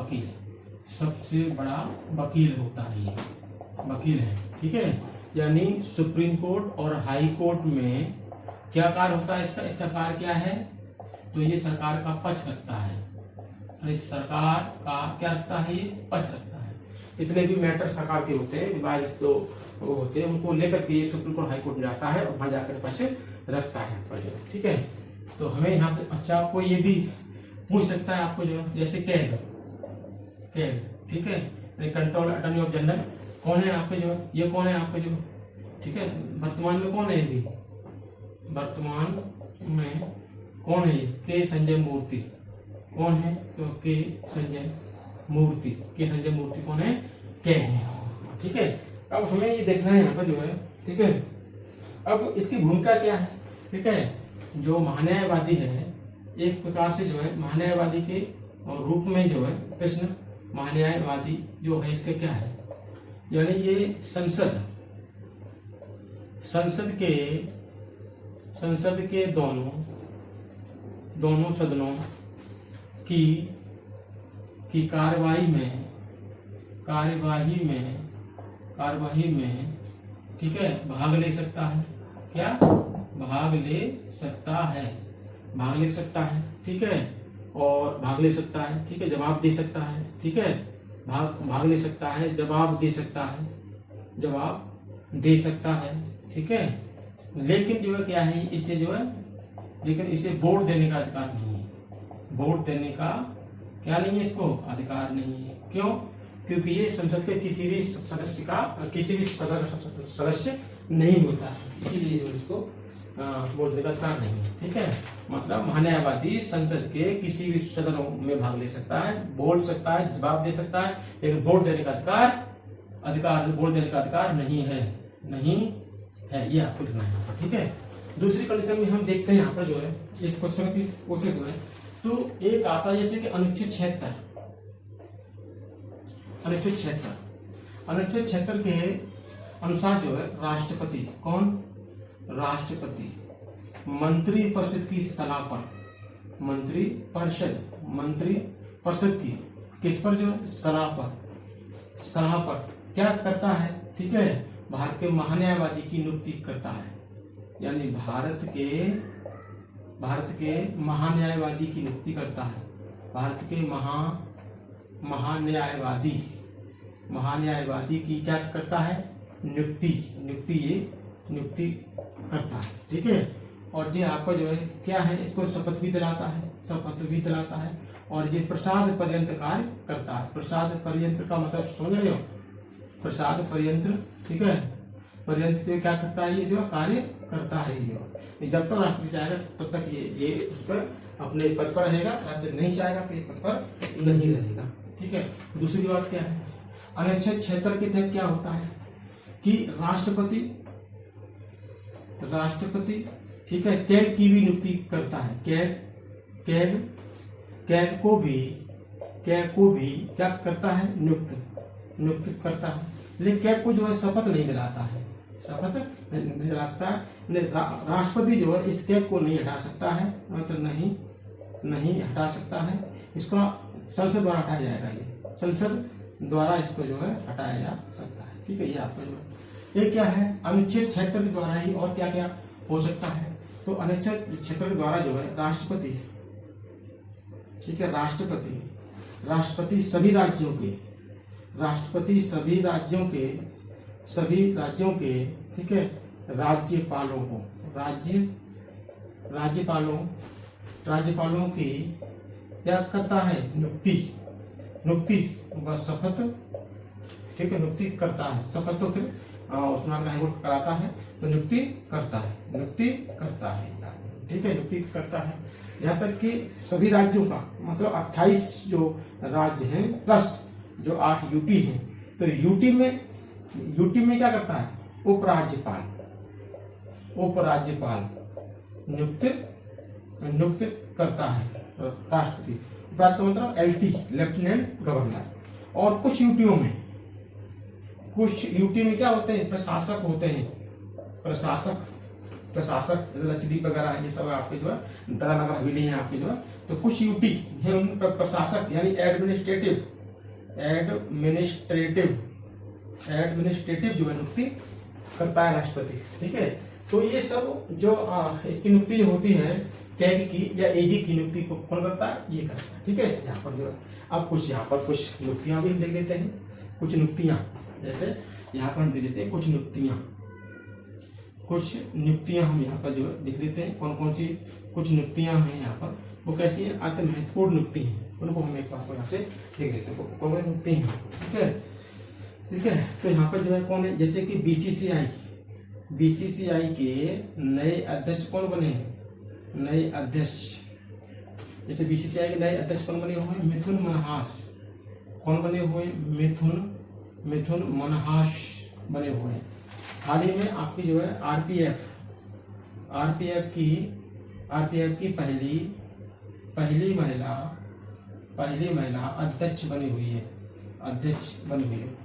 वकील होता है, ये वकील है, ठीक है। यानी सुप्रीम कोर्ट और हाई कोर्ट में क्या कार्य होता है इसका कार्य क्या है? तो ये सरकार का पक्ष रखता है, इस सरकार का क्या रखता है? ये पक्ष रखता है। इतने भी मैटर सरकार के होते हैं, विवादित तो होते हैं, उनको लेकर के ये सुप्रीम कोर्ट हाई कोर्ट में जाता है और वहां जाकर पक्ष रखता है, ठीक है। तो हमें यहाँ पे अच्छा आपको ये भी पूछ सकता है आपको जो जैसे कैग, ठीक है, कंट्रोल अटॉर्नी ऑफ जनरल कौन है आपके जो? ये कौन है आपके जो? ठीक है, वर्तमान में कौन है? ये वर्तमान में कौन है? के संजय मूर्ति कौन है? तो के संजय मूर्ति कौन है? कैग है, ठीक है। अब हमें ये देखना है यहाँ पर जो है, ठीक है। अब इसकी भूमिका क्या है? ठीक है, जो महान्यायवादी है एक प्रकार से जो है महान्यायवादी के रूप में जो है प्रश्न, महान्यायवादी जो है इसका क्या है? यानी ये संसद के दोनों सदनों की कार्यवाही में ठीक है भाग ले सकता है। क्या भाग ले सकता है, ठीक है, और भाग ले सकता है, ठीक है, जवाब दे सकता है, ठीक है, भाग ले सकता है, जवाब दे सकता है, ठीक है। लेकिन जो है क्या है, इसे जो है लेकिन इसे वोट देने का अधिकार नहीं है। वोट देने का क्या नहीं है? इसको अधिकार नहीं है। क्यों? क्योंकि ये संसद के किसी भी सदस्य नहीं होता है, इसीलिए जो इसको वोट देने का अधिकार नहीं है, ठीक है। मतलब महान्यायवादी संसद के किसी भी सदनों में भाग ले सकता है, बोल सकता है, जवाब दे सकता है, लेकिन वोट देने का अधिकार नहीं है, ये आपको लिखना है, ठीक है। दूसरी कंडीशन में हम देखते हैं यहाँ पर जो है इस क्वेश्चन की कोशिश जो है, तो एक आता है जैसे कि अनुच्छेद 76 के अनुसार जो है राष्ट्रपति मंत्री परिषद की सलाह पर, मंत्री परिषद की किस पर जो है? सलाह पर क्या करता है? ठीक है, भारत के महान्यायवादी की नियुक्ति करता है। यानी भारत के महान्यायवादी की नियुक्ति करता है। भारत के महान्यायवादी की क्या करता है? नियुक्ति करता है, ठीक है। और ये आपका जो है क्या है? इसको शपथ भी दिलाता है और ये प्रसाद पर्यंत कार्य करता है। प्रसाद पर्यंत का मतलब समझ रहे हो? प्रसाद पर्यंत, ठीक है, पर्यंत जो क्या करता है? ये जो कार्य करता है। ये जब तक राष्ट्रपति चाहेगा तब तक ये उस पर अपने पद पर रहेगा, नहीं चाहेगा तो ये पद पर नहीं रहेगा, ठीक है। दूसरी बात क्या है? अनुच्छेद 76 के तहत क्या होता है कि राष्ट्रपति ठीक है कैग की भी नियुक्ति करता है। कैग को भी क्या करता है, नियुक्त करता है। लेकिन कैग को जो है शपथ नहीं दिलाता है, राष्ट्रपति जो है इस कैग को नहीं हटा सकता है, मतलब नहीं हटा सकता है। इसका संसद द्वारा हटाया जाएगा, ये संसद द्वारा इसको जो है हटाया जा सकता है। ठीक है, ये आपका जो है ये क्या है, अनुच्छेद 76 के द्वारा ही और क्या क्या हो सकता है। तो अनुच्छेद 76 के द्वारा जो है राष्ट्रपति, ठीक है, राष्ट्रपति सभी राज्यों के ठीक है राज्यपालों की क्या करता है, नियुक्ति व शपथ, ठीक है, नियुक्ति करता है। शपथ तो फिर उसमें हाईकोर्ट कराता है, तो नियुक्ति करता है, ठीक है, नियुक्ति करता है। जहाँ तक कि सभी राज्यों का मतलब 28 जो राज्य हैं प्लस जो 8 यूटी हैं, तो यूटी में क्या करता है, उपराज्यपाल नियुक्त करता है राष्ट्रपति। उपराष्ट्रपति का मतलब LT, लेफ्टिनेंट गवर्नर। और कुछ यूटी में क्या होते हैं, प्रशासक होते हैं, प्रशासक लक्षद्वीप वगैरह ये सब आपके जो है दादरा नगर हवेली है आपके जो है। तो कुछ यूटी है उन प्रशासक यानी एडमिनिस्ट्रेटिव जो है नियुक्ति करता है राष्ट्रपति। ठीक है, तो ये सब जो इसकी नियुक्ति जो होती है कैग की या एजी की नियुक्ति को कौन करता है, ये करता है। ठीक है, यहाँ पर जो है अब यहाँ पर कुछ नियुक्तियां भी देख लेते हैं। कुछ नियुक्तियां जैसे यहाँ पर दे देते हैं कुछ नियुक्तियां हम यहाँ पर जो लिख देते हैं कौन कौन सी कुछ नियुक्तियां हैं यहाँ पर, वो कैसी है, अति महत्वपूर्ण नियुक्ति है, उनको हम एक बार यहाँ से लिख देते हैं कौन कौन नियुक्ति है। ठीक है, तो यहाँ पर जो है कौन है, जैसे कि बीसीसीआई के नए अध्यक्ष कौन बने हैं, नए अध्यक्ष, जैसे बीसीसीआई के नए अध्यक्ष कौन बने हुए हैं, मिथुन मनहास। कौन बने हुए, मिथुन मनहास बने हुए हैं। हाल ही में आपकी जो है आरपीएफ की पहली महिला अध्यक्ष बनी हुई है,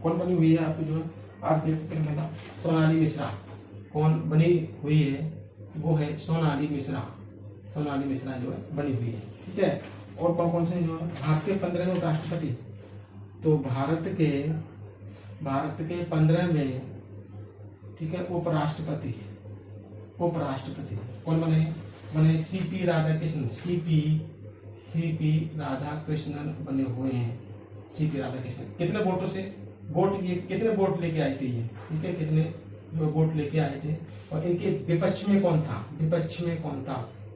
कौन बनी हुई है आपकी जो है आरपीएफ की महिला, सोनाली मिश्रा। कौन बनी हुई है, वो है सोनाली मिश्रा जो है बनी हुई है। ठीक है, और कौन कौन से जो है भारत के 15वें राष्ट्रपति, तो भारत के 15 में ठीक है उपराष्ट्रपति कौन बने सीपी राधाकृष्णन बने हुए हैं। सीपी राधाकृष्णन कितने वोटों से कितने वोट लेके आए थे ये, ठीक है, कितने वोट लेके आए थे, और इनके विपक्ष में कौन था,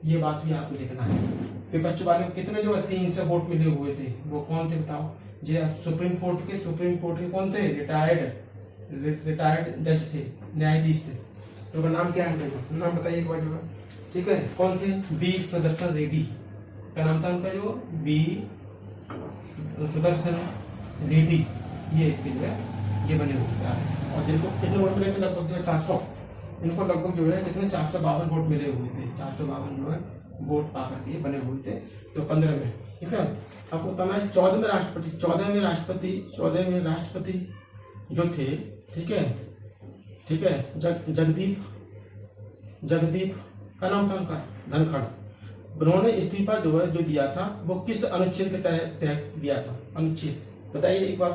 ये बात भी आपको देखना है। विपक्ष वाले कितने जो 300 वोट मिले हुए थे, वो कौन थे बताओ। जो सुप्रीम कोर्ट के कौन थे, रिटायर्ड जज थे, न्यायाधीश थे। तो उनका नाम क्या है, नाम बताइए एक बार जो है। ठीक है, कौन से, बी सुदर्शन रेड्डी का नाम था उनका, जो बी सुदर्शन रेड्डी, ये बने हुए थे। और जिनको कितने वोट मिले थे, लगभग जो है 400, इनको लगभग जो है कितने 452 वोट मिले हुए थे, 452 जो है वोट पाकर के बने हुए थे। तो 15 में, ठीक है, आपको बताना है 14वें राष्ट्रपति जो थे, ठीक है, जगदीप का नाम था उनका, धनखड़। उन्होंने इस्तीफा जो है जो दिया था वो किस अनुच्छेद के तहत दिया था, अनुच्छेद बताइए एक बार।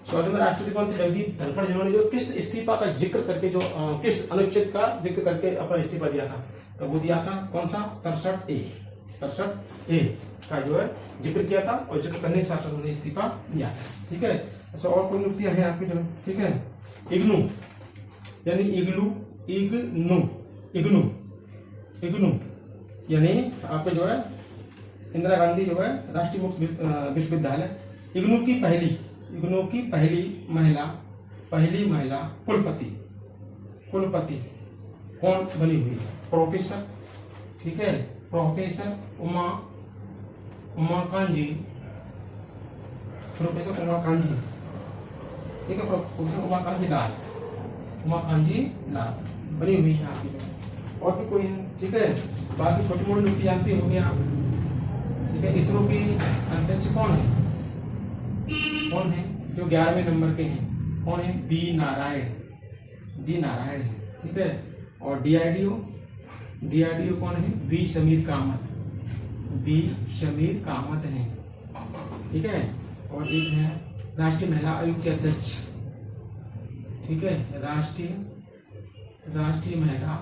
14वें राष्ट्रपति कौन थे, जगदीप धनखड़, जिन्होंने जो किस इस्तीफा का जिक्र करके जो किस अनुच्छेद का जिक्र करके अपना इस्तीफा दिया था, तो वो दिया था कौन सा, 67A का जो है जिक्र किया था, और जिक्र करने के साथ साथ उन्होंने इस्तीफा दिया था। ठीक है, अच्छा और कोई नियुक्तियां हैं आपकी जो, ठीक है, इग्नू यानी आपके जो है इंदिरा गांधी जो है राष्ट्रीय मुक्त विश्वविद्यालय, इग्नू की पहली महिला कुलपति कौन बनी हुई, प्रोफेसर, ठीक है, प्रोफेसर उमा कांजी ठीक है। प्रोफेसर उमा कांजी लाल, उमा कांजी लाल बनी हुई है आपकी जो। और भी कोई है, ठीक है। बाकी छोटी मोटी नियुक्ति जानते होंगे आप, ठीक है। इसरो के अध्यक्ष कौन है, कौन है जो 11वें नंबर के हैं, कौन है, बी नारायण, बी नारायण है, ठीक है। और डीआरडीओ, डीआरडीओ कौन है, बी समीर कामत, बी समीर कामत है, ठीक है। और एक है राष्ट्रीय महिला आयोग के अध्यक्ष, ठीक है, राष्ट्रीय महिला,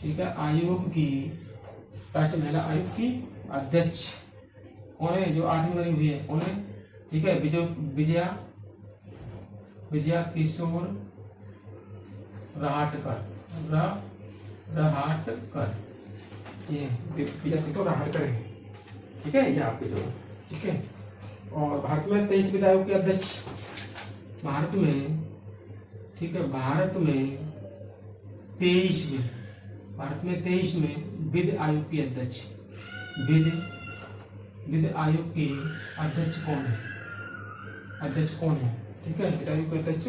ठीक है, आयोग की, राष्ट्रीय महिला आयोग की अध्यक्ष कौन है, जो 8वीं बनी हुई है, कौन है, ठीक है, विजया किशोर रहाटकर, रहाटकर, ये विजया किशोर रहाटकर है, ठीक है, ये आपके जो, ठीक है। और भारत में 23 वित्त आयोग के अध्यक्ष, भारत में, ठीक है, भारत में 23 में वित्त आयोग के अध्यक्ष, वित्त आयोग के अध्यक्ष कौन है, अध्यक्ष कौन है, ठीक है, वित्त आयोग के अध्यक्ष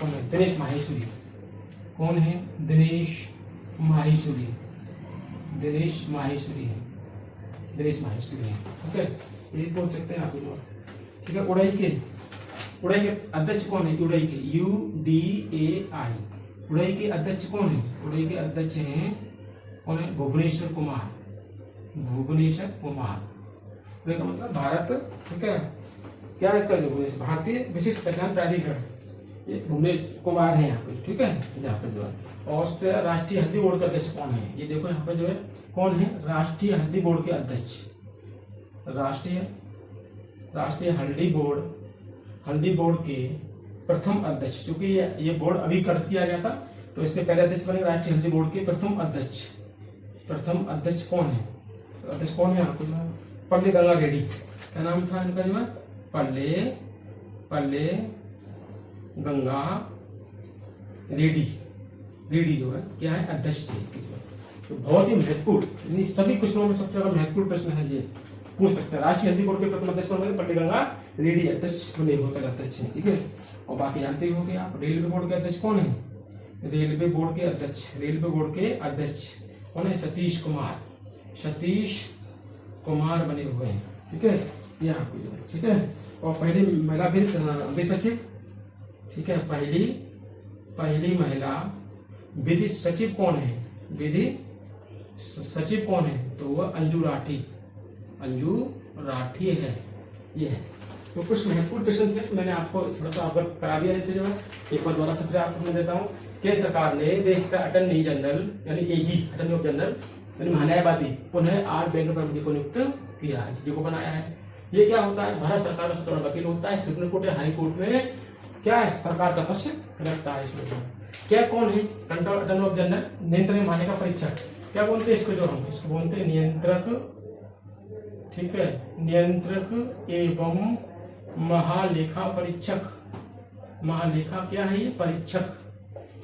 कौन है, दिनेश माहेश्वरी, कौन है, दिनेश माहेश्वरी, दिनेश माहेश्वरी है, दिनेश माहेश्वरी है, ठीक है। ये बोल सकते हैं आप लोग, ठीक है। उड़ाई के अध्यक्ष कौन है, उड़ाई के, UDAI, उड़ाई के अध्यक्ष कौन है, उड़ाई के अध्यक्ष हैं कौन है, भुवनेश्वर कुमार, भुवनेश्वर कुमार, का मतलब भारत, ठीक है, क्या इसका जो भारतीय विशिष्ट पहचान प्राधिकरण, ये भुवनेश्वर कुमार है यहाँ पे, ठीक है, यहाँ पे जो है। ऑस्ट्रेलिया राष्ट्रीय हल्दी बोर्ड का अध्यक्ष कौन है, ये देखो यहाँ पे जो है कौन है, राष्ट्रीय हल्दी बोर्ड के अध्यक्ष, राष्ट्रीय हल्दी बोर्ड के प्रथम अध्यक्ष, क्योंकि ये बोर्ड अभी गठित किया गया था, तो इसके पहले अध्यक्ष बने राष्ट्रीय हल्दी बोर्ड के प्रथम अध्यक्ष कौन है, अध्यक्ष कौन है आपको, पल्ले गंगा रेड्डी, क्या नाम था इनका जो है, पल्ले गंगा रेड्डी जो है क्या है, अध्यक्ष थे इसके जो है। तो बहुत ही महत्वपूर्ण, सभी क्वेश्चनों में सबसे ज्यादा महत्वपूर्ण प्रश्न है, ये पूछ सकते हैं। राष्ट्रीय हल्दी बोर्ड के प्रथम अध्यक्ष कौन बने, पल्ले गंगा रेड्डी अध्यक्ष बने होकर अध्यक्ष हैं, ठीक है। और बाकी जानते ही होंगे आप, रेलवे बोर्ड के अध्यक्ष कौन है, रेलवे बोर्ड के अध्यक्ष कौन है, सतीश कुमार बने हुए हैं, ठीक है, ये आपको जो है, ठीक है। और पहली महिला विधि सचिव, ठीक है, पहली महिला विधि सचिव कौन है, विधि सचिव कौन है, तो वह अंजू राठी है, ये है। तो कुछ महत्वपूर्ण प्रश्न थे, मैंने आपको थोड़ा सा अवगत करा दिया नीचे जो है, एक बार दोबारा से आपको मैं देता हूँ। केंद्र सरकार ने देश का अटॉर्नी जनरल यानी AG, अटॉर्नी ऑफ जनरल यानी महान्यायवादी पुनः R वेंकटरमण को नियुक्त किया है, जी को बनाया है। ये क्या होता है, भारत सरकार का सबसे बड़ा वकील होता है, सुप्रीम कोर्ट या हाई कोर्ट में क्या है, सरकार का पक्ष रखता है इसमें। क्या कौन है, अटॉर्नी ऑफ जनरल, नियंत्रक मान्यता परीक्षक, क्या बोलते हैं इसको, जो हम इसको बोलते हैं नियंत्रक, ठीक है, नियंत्रक एवं महालेखा परीक्षक, महालेखा क्या है, ये परीक्षक,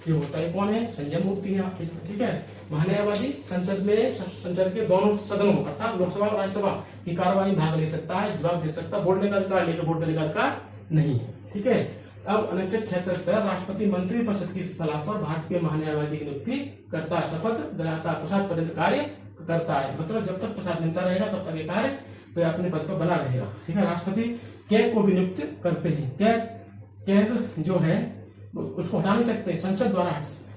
ये होता है कौन है, संजय मूर्ति है आपके, ठीक है। महान्यायवादी संसद के दोनों सदनों अर्थात लोकसभा और राज्यसभा की कार्रवाई में भाग ले सकता है, जवाब दे सकता है, वोट देने का अधिकार, लेकर वोट देने का अधिकार नहीं है, ठीक है। अब अनुच्छेद 76 राष्ट्रपति मंत्रिपरिषद की सलाह पर भारत के महान्यायवादी की नियुक्ति करता है, शपथ दिलाता है, प्रसाद पर्यंत कार्य करता है, मतलब जब तक प्रसाद मिलता रहेगा तब तक ये कार्य तो अपने पद पर बना रहेगा, ठीक है। राष्ट्रपति कैग को भी नियुक्त करते हैं, कैग जो है उसको हटा नहीं सकते, संसद द्वारा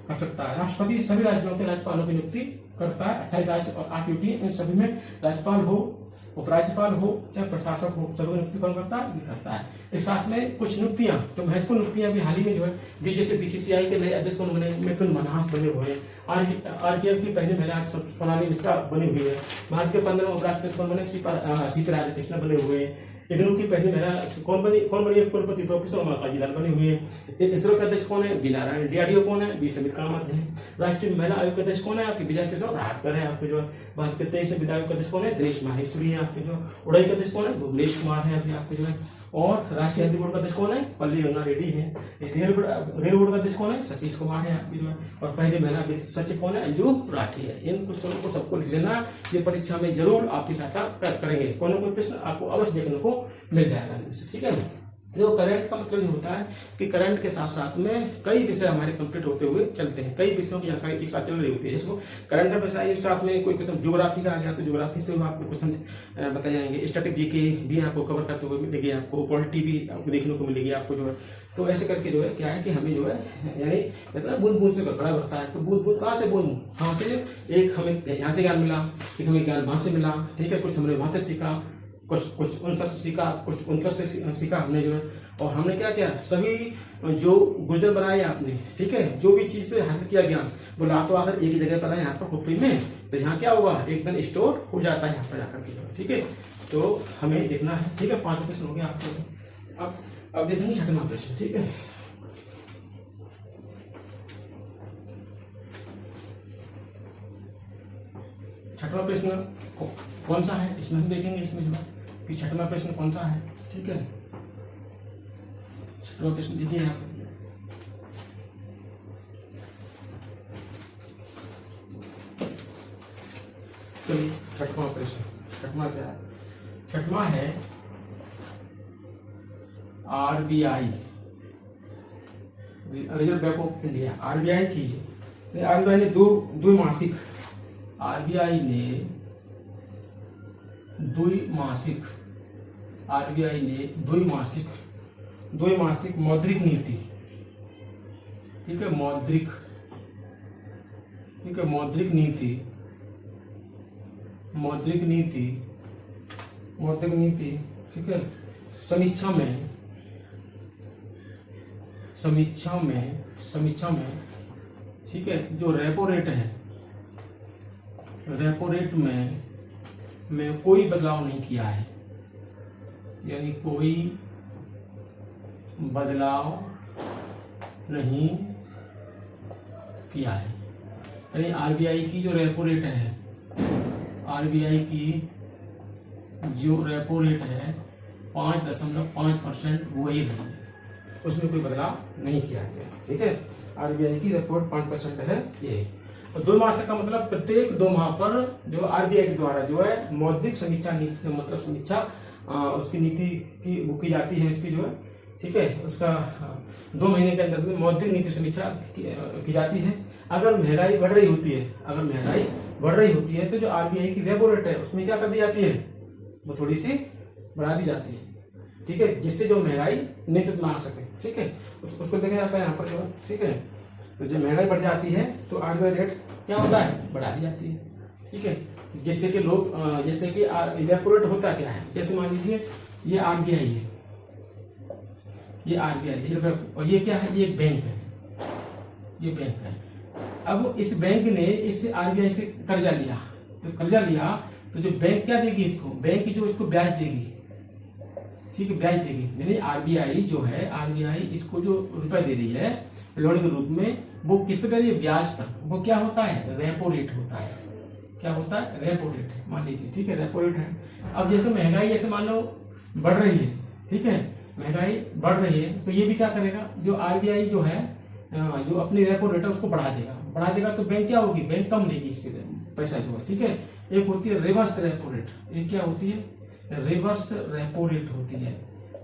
हट सकता है। राष्ट्रपति सभी राज्यों के राज्यपालों की नियुक्ति करता है, 28 राज्य और 8 यूटी, इन सभी में राज्यपाल हो, उपराज्यपाल हो, चाहे प्रशासक हो, सभी नियुक्ति कौन करता है, करता है। इस साथ में कुछ नियुक्तियां, जो महत्वपूर्ण नियुक्तियां भी हाल ही में जो है BCCI के नए अध्यक्ष कौन बने, मिथुन मनहास बने हुए हैं, RTF की पहली महिला सोनाली मिश्रा बनी हुई है, भारत के 15वें उपराष्ट्रपति कौन बने, सीपी राधाकृष्णन बने हुए हैं, इग्नू की पहली महिला कौन बनी कुलपति प्रोफेसर उमा कांजी लाल बनी हुई है, इसरो के अध्यक्ष कौन है, बी नारायण, DRDO कौन है, बी समीर कामत है, राष्ट्रीय महिला आयोग के अध्यक्ष कौन है, आपकी विजया किशोर रहाटकर है, आपके जो भारत के 23वें वित्त आयोग के अध्यक्ष कौन है, दिनेश माहेश्वरी है, आपके जो उड़ाई के अध्यक्ष कौन है, भुवनेश कुमार है, अभी आपके जो है, और राष्ट्रीय हल्दी बोर्ड का अध्यक्ष कौन है, पल्ली गंगा रेड्डी है, रेल बोर्ड का अध्यक्ष कौन है, सतीश कुमार है, आपकी जो है, और पहली महिला सचिव कौन है, अंजू राठी है। इन क्वेश्चनों को सबको लिख लेना, ये परीक्षा में जरूर आपकी सहायता करेंगे, कोई ना कोई प्रश्न आपको अवश्य देखने को मिल जाएगा, ठीक है। देखो करंट का मतलब ये होता है कि करंट के साथ साथ में कई विषय हमारे कंप्लीट होते हुए चलते हैं, कई विषयों की जानकारी एक साथ चल रही होती है। जिसको करंट अफेयर्स आइए साथ में कोई क्वेश्चन ज्योग्राफी का आ गया तो ज्योग्राफी से आपको क्वेश्चन बताए जाएंगे, स्टैटिक जीके भी आपको कवर करते हुए मिलेगी, आपको पॉलिटी भी आपको देखने को मिलेगी आपको जो है। तो ऐसे करके जो है क्या है कि हमें जो है यानी मतलब बूंद बूंद से गड़बड़ा बढ़ता है। तो बूंद बूंद कहाँ से, बूंद कहाँ से, एक हमें यहाँ से ज्ञान मिला, एक हमें ज्ञान वहां से मिला, ठीक है, कुछ हमने वहां से सीखा, कुछ उन सबसे सीखा, कुछ उन सबसे सीखा हमने जो है। और हमने क्या किया, सभी जो गुजर बनाए आपने, ठीक है, जो भी चीज से हासिल किया ज्ञान वो लातो आकर एक ही जगह पर है यहाँ पर खोपड़ी में, तो यहाँ क्या होगा एकदम स्टोर हो जाता है यहाँ पर जाकर के, ठीक है। तो हमें देखना है, ठीक है, 5 प्रश्न हो गया आपको। अब देखेंगे 6वां प्रश्न, ठीक है। छठवां प्रश्न कौन सा है इसमें हम देखेंगे, इसमें जो है कि 6वां प्रश्न कौन सा है, ठीक है। 6वां प्रश्न देखिए आप, चलिए 6वां प्रश्न, 6वां क्या है, 6वां है RBI, reserve bank of India, RBI की, आरबीआई ने द्विमासिक, आरबीआई ने द्विमासिक मौद्रिक नीति, ठीक है, मौद्रिक नीति, ठीक है, समीक्षा में, ठीक है, जो रेपो रेट है, रेपो रेट में कोई बदलाव नहीं किया है, यानी कोई बदलाव नहीं किया है। यानी आरबीआई की जो रेपो रेट है, आरबीआई की जो रेपो रेट है 5.5% वही रही है, उसमें कोई बदलाव नहीं किया गया, ठीक है। आरबीआई की रेपो रेट 5% है ये। और 2 मासिक का मतलब प्रत्येक 2 माह पर जो आरबीआई के द्वारा जो है मौद्रिक समीक्षा नीति, मतलब समीक्षा उसकी नीति की वो की जाती है, उसकी जो है, ठीक है, उसका 2 महीने के अंदर में मौद्रिक नीति समीक्षा की जाती है। अगर महंगाई बढ़ रही होती है तो जो आरबीआई की रेपो रेट है उसमें क्या कर दी जाती है, वो थोड़ी सी बढ़ा दी जाती है, ठीक है, जिससे जो महंगाई नियंत्रित में आ सके, ठीक है, उसको देखा जाता है यहाँ पर जो है, ठीक है। तो जब महंगाई बढ़ जाती है तो आरबीआई रेट क्या होता है, बढ़ा दी जाती है, ठीक है, जिससे कि लोग जैसे कि रेपो रेट होता क्या है, जैसे मान लीजिए ये आरबीआई है, ये आरबीआई, और ये क्या है, ये बैंक है, ये बैंक है। अब इस बैंक ने इस आरबीआई से कर्जा लिया, तो जो बैंक क्या देगी इसको, बैंक जो इसको ब्याज देगी, ठीक है, ब्याज देगी। यानी आरबीआई जो है, आरबीआई इसको जो रुपए दे रही है लोन के रूप में, वो किस पे दे रही है, ब्याज पर। वो क्या होता है, रेपो रेट होता है, क्या होता है, रेपो रेट है, मान लीजिए, ठीक है, रेपो रेट है। अब देखो महंगाई ऐसे मान लो बढ़ रही है, ठीक है, महंगाई बढ़ रही है, तो ये भी क्या करेगा, जो आरबीआई जो है जो अपनी रेपो रेट है उसको बढ़ा देगा, तो बैंक क्या होगी, बैंक कम लेगी इससे पैसा जो है, ठीक है। एक होती है रिवर्स रेपो रेट, एक क्या होती है, रिवर्स रेपो रेट होती है।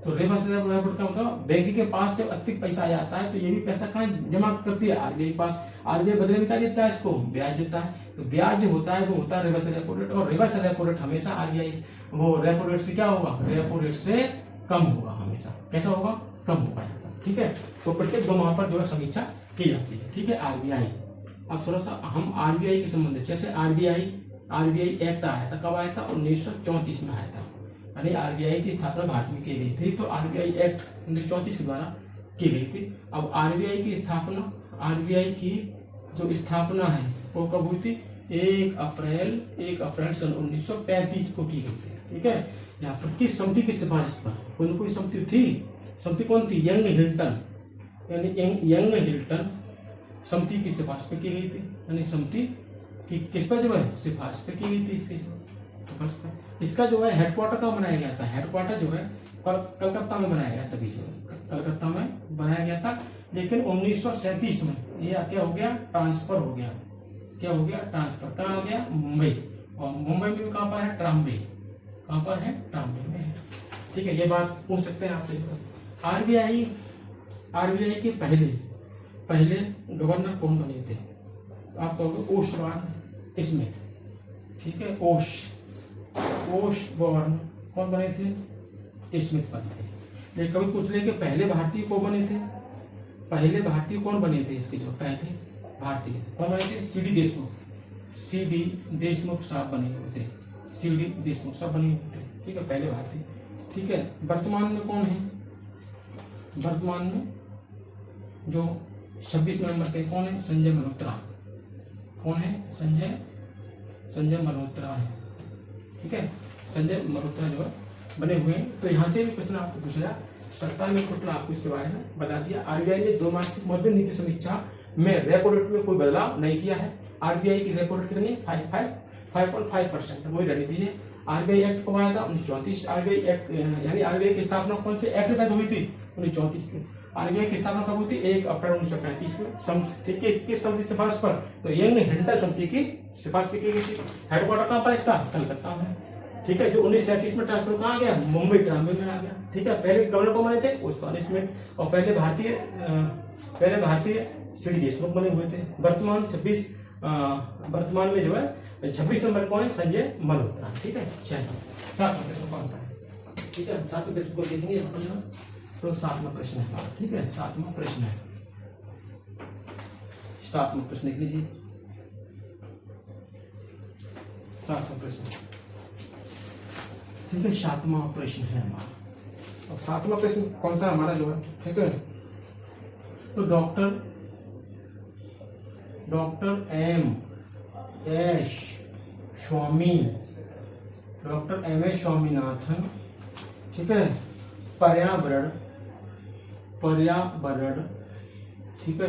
तो रिवर्स रेपो रेट का मतलब बैंक के पास जब अतिरिक्त पैसा आ जाता है तो ये भी पैसा कहाँ जमा करती है, आरबीआई के पास। आरबीआई बदले में क्या देता है, इसको ब्याज देता है। तो ब्याज जो होता है वो होता है रिवर्स रेपो रेट, और रिवर्स रेपो रेट हमेशा आरबीआई वो रेपो रेट से क्या होगा, रेपो रेट से कम होगा, हमेशा कैसा होगा, कम होगा, ठीक है। तो प्रत्येक 2 माह पर जो है समीक्षा की जाती है, ठीक है, आरबीआई। अब थोड़ा सा हम आरबीआई के संबंध से, जैसे आरबीआई एक्ट आया था, कब आया था, 1934 में आया था, यानी आरबीआई की स्थापना भारत में की गई थी। तो आरबीआई एक्ट 1934 के द्वारा की गई थी। अब आरबीआई की जो स्थापना है वो कब हुई थी, 1 अप्रैल सन 1935 को की गई थी, ठीक है। यहाँ पर किस समिति की सिफारिश पर, कोई समिति थी, समिति कौन थी, यंग हिल्टन, यानी यंग हिल्टन समिति की सिफारिश पर की गई थी, यानी समिति की किस पर जो है, सिफारिश पर की गई थी, इसकी सिफारिश पर। इसका जो है हेडक्वार्टर कहाँ बनाया गया था, हेडक्वार्टर जो है कलकत्ता में बनाया गया, तभी कलकत्ता में बनाया गया था। लेकिन 1937 में ये क्या हो गया, ट्रांसफर हो गया, क्या हो गया, ट्रांसफर, कहाँ आ गया, मुंबई। और मुंबई में कहाँ पर है, ट्राम्बे, कहाँ पर है, ट्राम्बे में है, ठीक है। ये बात पूछ सकते हैं आपसे। आरबीआई के पहले पहले गवर्नर कौन बने थे? आप कहोगे ओशवान स्मिथ, ठीक है, ओश गवर्नर कौन बने थे? स्मिथ बने थे। लेकिन कभी पूछ ले कि पहले भारतीय कौन बने थे? पहले भारतीय कौन बने थे? इसके जो पहले भारतीय कौन बने थे? सी डी देशमुख साहब बने हुए थे। सी डी देशमुख साहब बने हुए थे, ठीक है, पहले भारतीय। ठीक है, वर्तमान में कौन है? वर्तमान में जो 26 नवंबर के कौन है? संजय मल्होत्रा। कौन है? संजय मल्होत्रा है, ठीक है, संजय मल्होत्रा जो है बने हुए हैं। तो यहाँ से भी प्रश्न आपको पूछा, सत्ता में टोटल आपको इसके बारे में बता दिया। आरबीआई ने 2 मासिक मौद्रिक नीति समीक्षा में रेपो रेट में कोई बदलाव नहीं किया है। आरबीआई की रेपो रेट कितनी? 5.5%, वही रहनी थी। आरबीआई एक्ट कब आया था? 1934। आरबीआई एक्ट यानी आरबीआई की स्थापना कौन से एक्ट तहत हुई थी? 1934 की। आरबीआई की स्थापना कब हुई थी? 1 अप्रैल 1935 में। किस समिति की सिफारिश पर? तो यंग हिंडल समिति की सिफारिश पर की गई थी। हेडक्वार्टर कहाँ पर इसका? कलकत्ता में, ठीक है। जो 1937 में ट्रांसफर कहाँ गया? मुंबई में आ गया, ठीक है। पहले गवर्नर कौन बने थे? ओशवान स्मिथ। और पहले भारतीय सी डी देशमुख बने हुए थे। वर्तमान में जो है 26 नंबर कौन है? संजय मल्होत्रा, ठीक है। चलिए 7वां प्रश्न कौन सा है? ठीक है, 7वें प्रश्न को देखेंगे अपन। तो 7वां प्रश्न है हमारा, ठीक है, 7वां प्रश्न है। 7वां प्रश्न लिख लीजिए, 7वां प्रश्न, ठीक है, 7वां प्रश्न है हमारा। और 7वां प्रश्न कौन सा हमारा जो है, ठीक है, तो डॉक्टर एम एस स्वामीनाथन, ठीक है, पर्यावरण, ठीक है,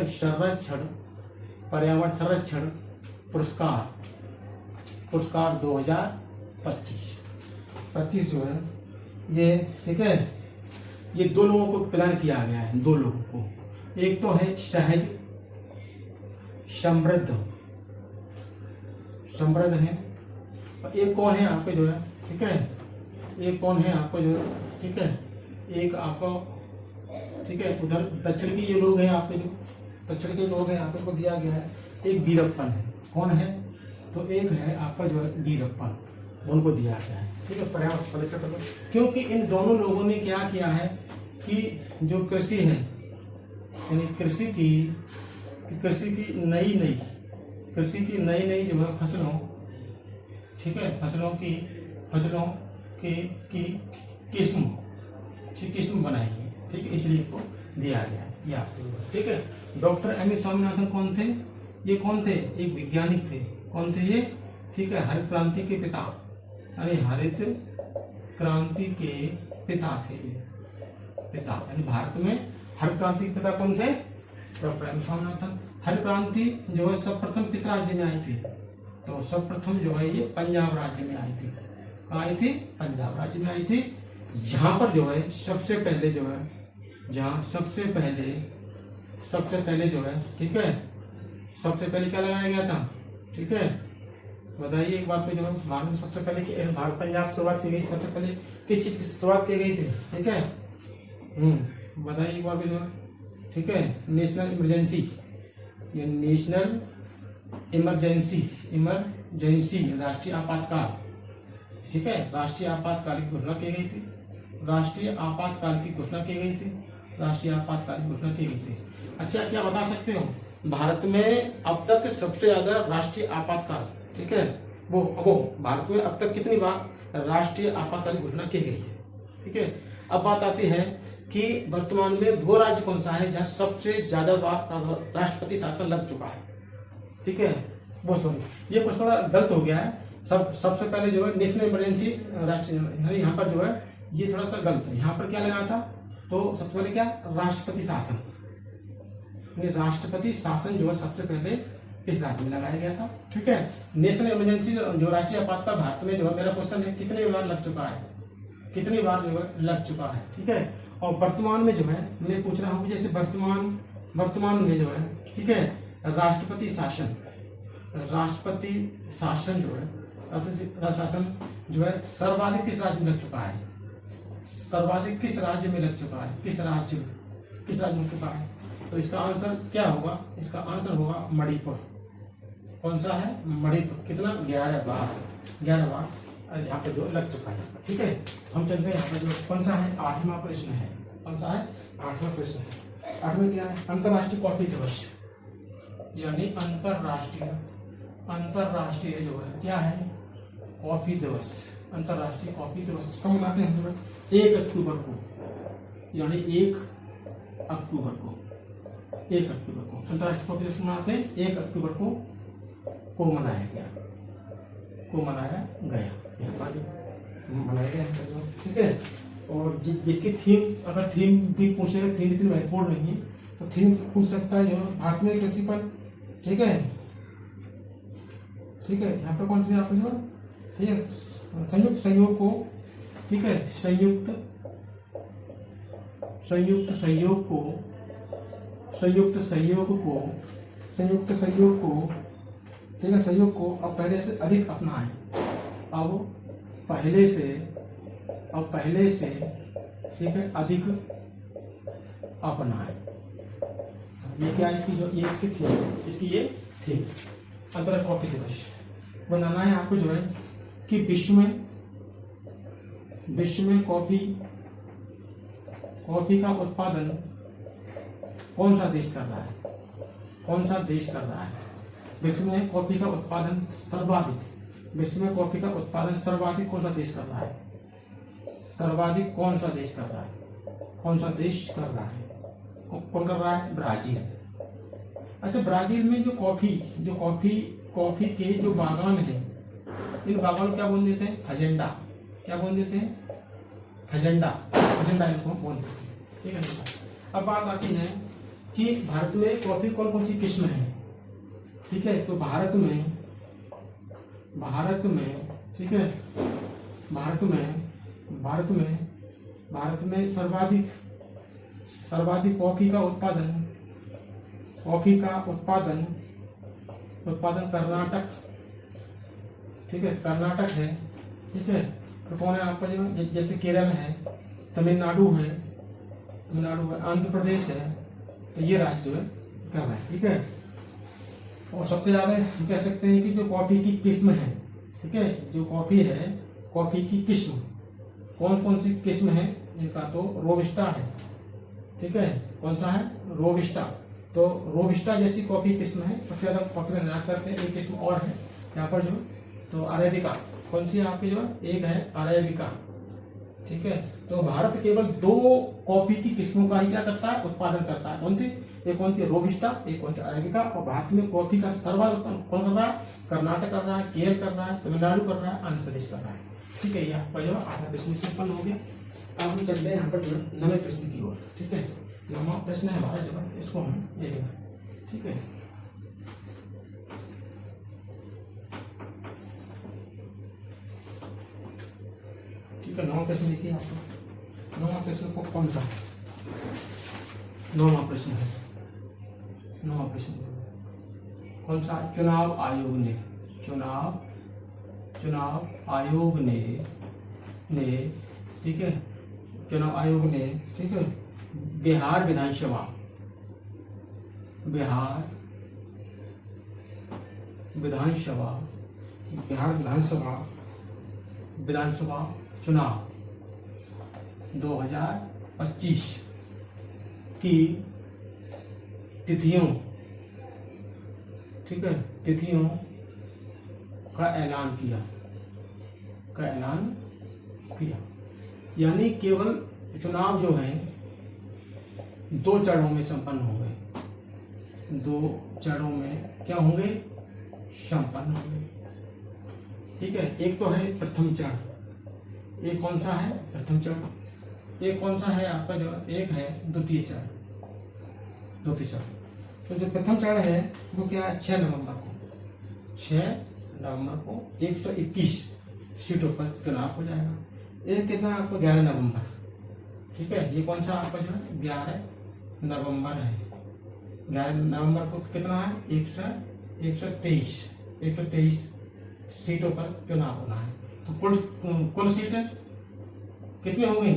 पर्यावरण संरक्षण पुरस्कार 2025 जो है ये, ठीक है, ये 2 लोगों को प्रदान किया गया है। 2 लोगों को, एक तो है सहज समृद्ध है, और एक कौन है आपके जो है, ठीक है, एक कौन है आपको जो है, ठीक है, एक आपको, ठीक है, उधर दक्षिण के ये लोग हैं आपके, जो दक्षिण के लोग हैं आपको को दिया गया है। एक वीरप्पन है, कौन है? तो एक है आपका जो है वीरप्पन, उनको दिया गया है, ठीक है, पर्यावरण। क्योंकि इन दोनों लोगों ने क्या किया है कि जो कृषि है, यानी कृषि की नई जो है फसलों, ठीक है, फसलों की किस्म बनाई है, ठीक है, इसलिए इनको दिया गया है ये आपको, ठीक है। डॉक्टर एम एस स्वामीनाथन कौन थे? ये कौन थे? एक वैज्ञानिक थे। कौन थे ये? ठीक है, हरित क्रांति के पिता, यानी हरित क्रांति के पिता थे, यानी भारत में हरित क्रांति के पिता कौन थे? Doctor M Swaminathan. हरित क्रांति जो है सर्वप्रथम किस राज्य में आई थी? तो सर्वप्रथम जो है ये पंजाब राज्य में आई थी। कहाँ आई थी? पंजाब राज्य में आई थी, जहां पर जो है सबसे पहले जो है, सबसे पहले जो है, ठीक है, सबसे पहले क्या लगाया गया था? ठीक है, बताइए एक बात में, जो है भारत में सबसे पहले भारत पंजाब शुरुआत की गई, सबसे पहले किस चीज की शुरुआत की गई थी? ठीक है, बताइए एक बार में जो है, ठीक है, नेशनल इमरजेंसी, ये नेशनल इमरजेंसी, राष्ट्रीय आपातकाल, ठीक है, राष्ट्रीय आपातकाल की घोषणा की गई थी, राष्ट्रीय आपातकाल की घोषणा की गई थी। अच्छा, क्या बता सकते हो भारत में अब तक सबसे ज्यादा राष्ट्रीय आपातकाल, ठीक है, वो भारत में अब तक कितनी बार राष्ट्रीय आपातकाल की घोषणा की गई है? ठीक है, अब बात आती है कि वर्तमान में वो राज्य कौन सा है जहां सबसे ज्यादा बार राष्ट्रपति शासन लग चुका है? ठीक है, वो सॉरी, ये कुछ थोड़ा गलत हो गया है। सबसे पहले जो है नेशनल इमरजेंसी राष्ट्रीय, यहाँ पर जो है ये थोड़ा सा गलत है। यहाँ पर क्या लगा था? तो सबसे पहले क्या? राष्ट्रपति शासन, राष्ट्रपति शासन जो है सबसे पहले इस राज्य में लगाया गया था। ठीक है, नेशनल इमरजेंसी जो राष्ट्रीय आपातकाल भारत में जो है, मेरा क्वेश्चन है कितनी बार लग चुका है? कितनी बार जो है लग चुका है? ठीक है, और वर्तमान में जो है मैं पूछ रहा हूँ, जैसे वर्तमान में जो है, ठीक है, राष्ट्रपति शासन जो है सर्वाधिक किस राज्य में लग चुका है? सर्वाधिक किस राज्य में लग चुका है, किस राज्य में लग चुका है? तो इसका आंसर क्या होगा? इसका आंसर होगा मणिपुर। कौन सा है? मणिपुर। कितना? 11 बार यहाँ पे जो लग चुका है। ठीक है, हम चलते हैं यहाँ पे जो कौन सा है, 8वां प्रश्न है। कौन सा है? 8वां प्रश्न है। 8वें क्या है? अंतरराष्ट्रीय कॉफी दिवस, यानी अंतरराष्ट्रीय जो है क्या है, कॉफी दिवस। अंतरराष्ट्रीय कॉफी दिवस कब मनाते हैं हम? 1 अक्टूबर को, यानी 1 अक्टूबर को अंतरराष्ट्रीय कॉफी दिवस मनाते हैं। 1 अक्टूबर को मनाया गया, मनाया गया। ठीक है, और जिसकी थीम, अगर थीम भी पूछेगा, थीम इतनी महत्वपूर्ण नहीं है तो थीम पूछ सकता है जो भारत में कृषि पर। ठीक है, यहाँ पर कौन सी आपको जो, ठीक है, संयुक्त सहयोग को, ठीक है, संयुक्त सहयोग को अब पहले से अधिक अपनाएं। अब पहले से ठीक है, अधिक अपनाएं। ये क्या इसकी जो, ये इसकी थीम, इसकी ये थीम अंतरराष्ट्रीय कॉफी दिवस बनाना है आपको जो है कि विश्व में कॉफी का उत्पादन कौन सा देश कर रहा है? विश्व में कॉफी का उत्पादन सर्वाधिक कौन सा देश कर रहा है? कौन सा देश कर रहा है? कौन कर रहा है? ब्राजील। अच्छा, ब्राजील में जो कॉफी के जो बागान है, इन बागान क्या बोल देते हैं? फजेंडा। क्या बोल देते हैं? फजेंडा इनको बोल देते हैं। ठीक है, अब बात आती है कि भारत में कॉफी कौन कौन सी किस्म है। ठीक है, तो भारत में ठीक है, भारत में सर्वाधिक कॉफी का उत्पादन कर्नाटक। ठीक है, कर्नाटक है। ठीक है, तो कौन है आपका जो, जैसे केरल है, तमिलनाडु है, आंध्र प्रदेश है, तो ये राज्य जो है कर रहा है। ठीक है, और सबसे ज्यादा हम कह सकते हैं कि जो कॉफी की किस्म है, ठीक है, जो कॉफी है, कॉफी की किस्म कौन कौन सी किस्म है इनका? तो रोबिस्टा है। ठीक है, कौन सा है? रोबिस्टा। तो रोबिस्टा जैसी कॉफी किस्म है, सबसे ज्यादा कॉफी का निर्यात करते हैं। एक किस्म और है यहाँ पर जो, तो अरेबिका। कौन सी है आपकी जो? एक है अरेबिका। ठीक है, तो भारत केवल 2 कॉफी की किस्मों का ही क्या करता है? उत्पादन करता है। कौन सी? एक कौन सी? रोबिस्टा, एक कौन सी? अरेबिका। और भारत में कॉफी का सर्वाधिक उत्पादन कौन कर रहा है? कर्नाटक कर रहा है, केरल कर रहा है, तमिलनाडु कर रहा है, आंध्र प्रदेश कर रहा है। ठीक है, ये आपका जो 8वां प्रश्न संपन्न हो गया। अब हम चलते हैं यहाँ पर 9वें प्रश्न की ओर। ठीक है, 9वां प्रश्न है हमारा जो है, इसको हम देखेंगे। ठीक है, ठीक है, 9वां प्रश्न देखिए आपको। 9वां प्रश्न को कौन सा? 9वां प्रश्न है, 9वां प्रश्न कौन सा? चुनाव आयोग ने ठीक है, चुनाव आयोग ने, ठीक है, बिहार विधानसभा चुनाव 2025 की तिथियों, ठीक है, तिथियों का ऐलान किया। यानी केवल चुनाव जो है 2 चरणों में संपन्न होंगे। 2 चरणों में क्या होंगे? संपन्न होंगे। ठीक है, एक तो है प्रथम चरण। एक कौन सा है? प्रथम चरण। एक कौन सा है आपका जो? एक है द्वितीय चरण। तो जो प्रथम चरण है वो क्या है? 6 नवंबर को 121 सीटों पर चुनाव हो जाएगा। एक कितना आपको? 11 नवंबर। ठीक है, ये कौन सा आपका जो है? 11 नवंबर है। 11 नवंबर को कितना है? 123 सीटों पर चुनाव होना है। तो कुल सीटें कितने हो गए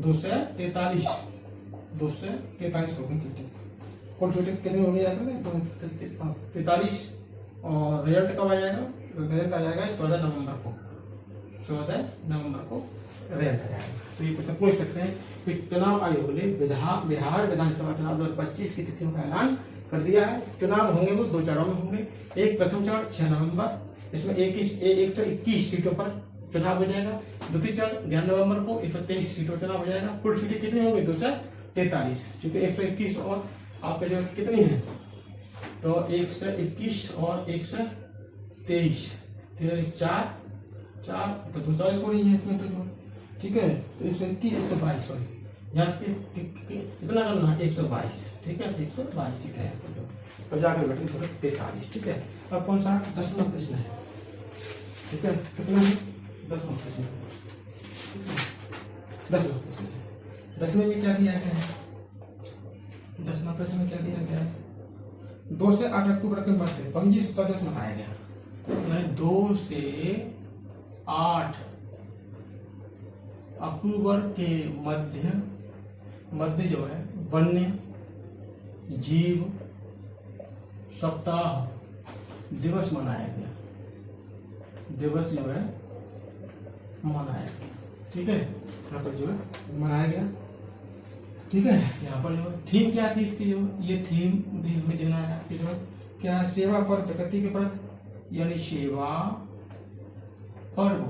243 हो गए सीटें। कुल सीटें कितने हो गए यहाँ पे 43। और रिजल्ट कब आ जाएगा? रिजल्ट आ जाएगा 14 नवंबर को रिजल्ट आ जाएगा। तो ये क्वेश्चन पूछ सकते हैं कि चुनाव आयोग ने बिहार विधानसभा चुनाव 2025 की तिथियों का ऐलान कर दिया है। चुनाव होंगे वो 2 चरणों में होंगे। एक प्रथम चरण 6 नवंबर, इसमें 121 सीटों पर चुनाव हो जाएगा। द्वितीय चरण 11 नवंबर को 123 सीटों चुनाव हो जाएगा। कुल सीटें कितनी होंगी 243, क्योंकि 121 और आपके जो कितनी है तो 121 और 123 4 तो 240 हो रही है इसमें तो, ठीक है। तो 121 122 सॉरी यहाँ कितना करना है 122, ठीक है 122 सीट है तो जाकर बैठे 43, ठीक है। अब कौन सा 10वां प्रश्न है, ठीक है कितना है 10वां प्रश्न है। 10वें में क्या दिया गया है? 10वां प्रश्न में क्या दिया गया है? 2 से 8 अक्टूबर के मध्य पंजी सप्ताह मनाया गया। 2 से 8 अक्टूबर के मध्य जो है वन्य जीव सप्ताह दिवस मनाया गया। दिवस जो है मनाया गया, ठीक है। यहाँ पर जो है मनाया गया, ठीक है। यहाँ पर जो थीम क्या थी इसकी, जो ये थीम भी हमें देना है कि जो क्या सेवा पर प्रकृति के प्रति, यानी सेवा पर्व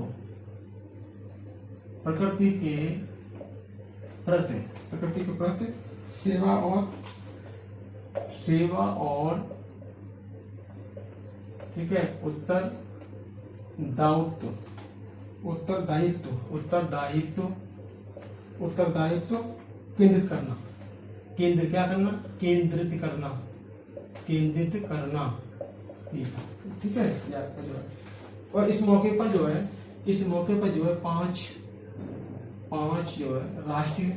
प्रकृति के प्रति सेवा और ठीक है उत्तरदायित्व केंद्रित करना, ठीक है। और इस मौके पर जो है पांच जो है राष्ट्रीय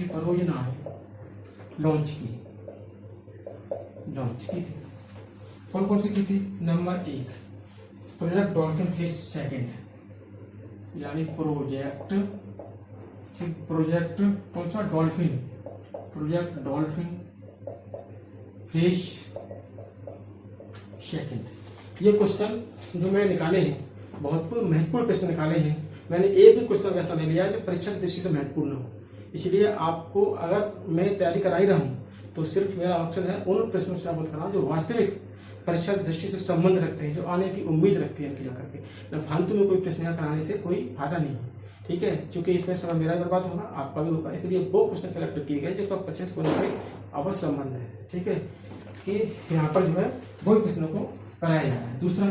परियोजनाएं लॉन्च की थी। कौन सी की थी? Number 1 project dolphin fish second, यानी प्रोजेक्ट कौन सा? Project dolphin fish second. ये क्वेश्चन जो मैंने निकाले हैं बहुत महत्वपूर्ण प्रश्न निकाले हैं। मैंने एक भी क्वेश्चन ऐसा नहीं लिया जो परीक्षा की दृष्टि से महत्वपूर्ण हो। इसलिए आपको अगर मैं तैयारी करा ही रहा हूँ तो सिर्फ मेरा ऑप्शन है उन प्रश्नों से अवगत कराना जो वास्तविक परीक्षा की दृष्टि से संबंध रखते हैं, जो आने की उम्मीद रखती है इनकी करके। फालतू में कोई प्रश्न कराने से कोई फायदा नहीं है, ठीक है। क्योंकि इसमें समय मेरा बर्बाद होगा, आपका भी होगा। इसलिए वो क्वेश्चन सेलेक्ट किए गए जिसका परीक्षा से कोई अवश्य संबंध है, ठीक है। कि यहाँ पर जो है वो प्रश्नों को कराया जा रहा है। दूसरा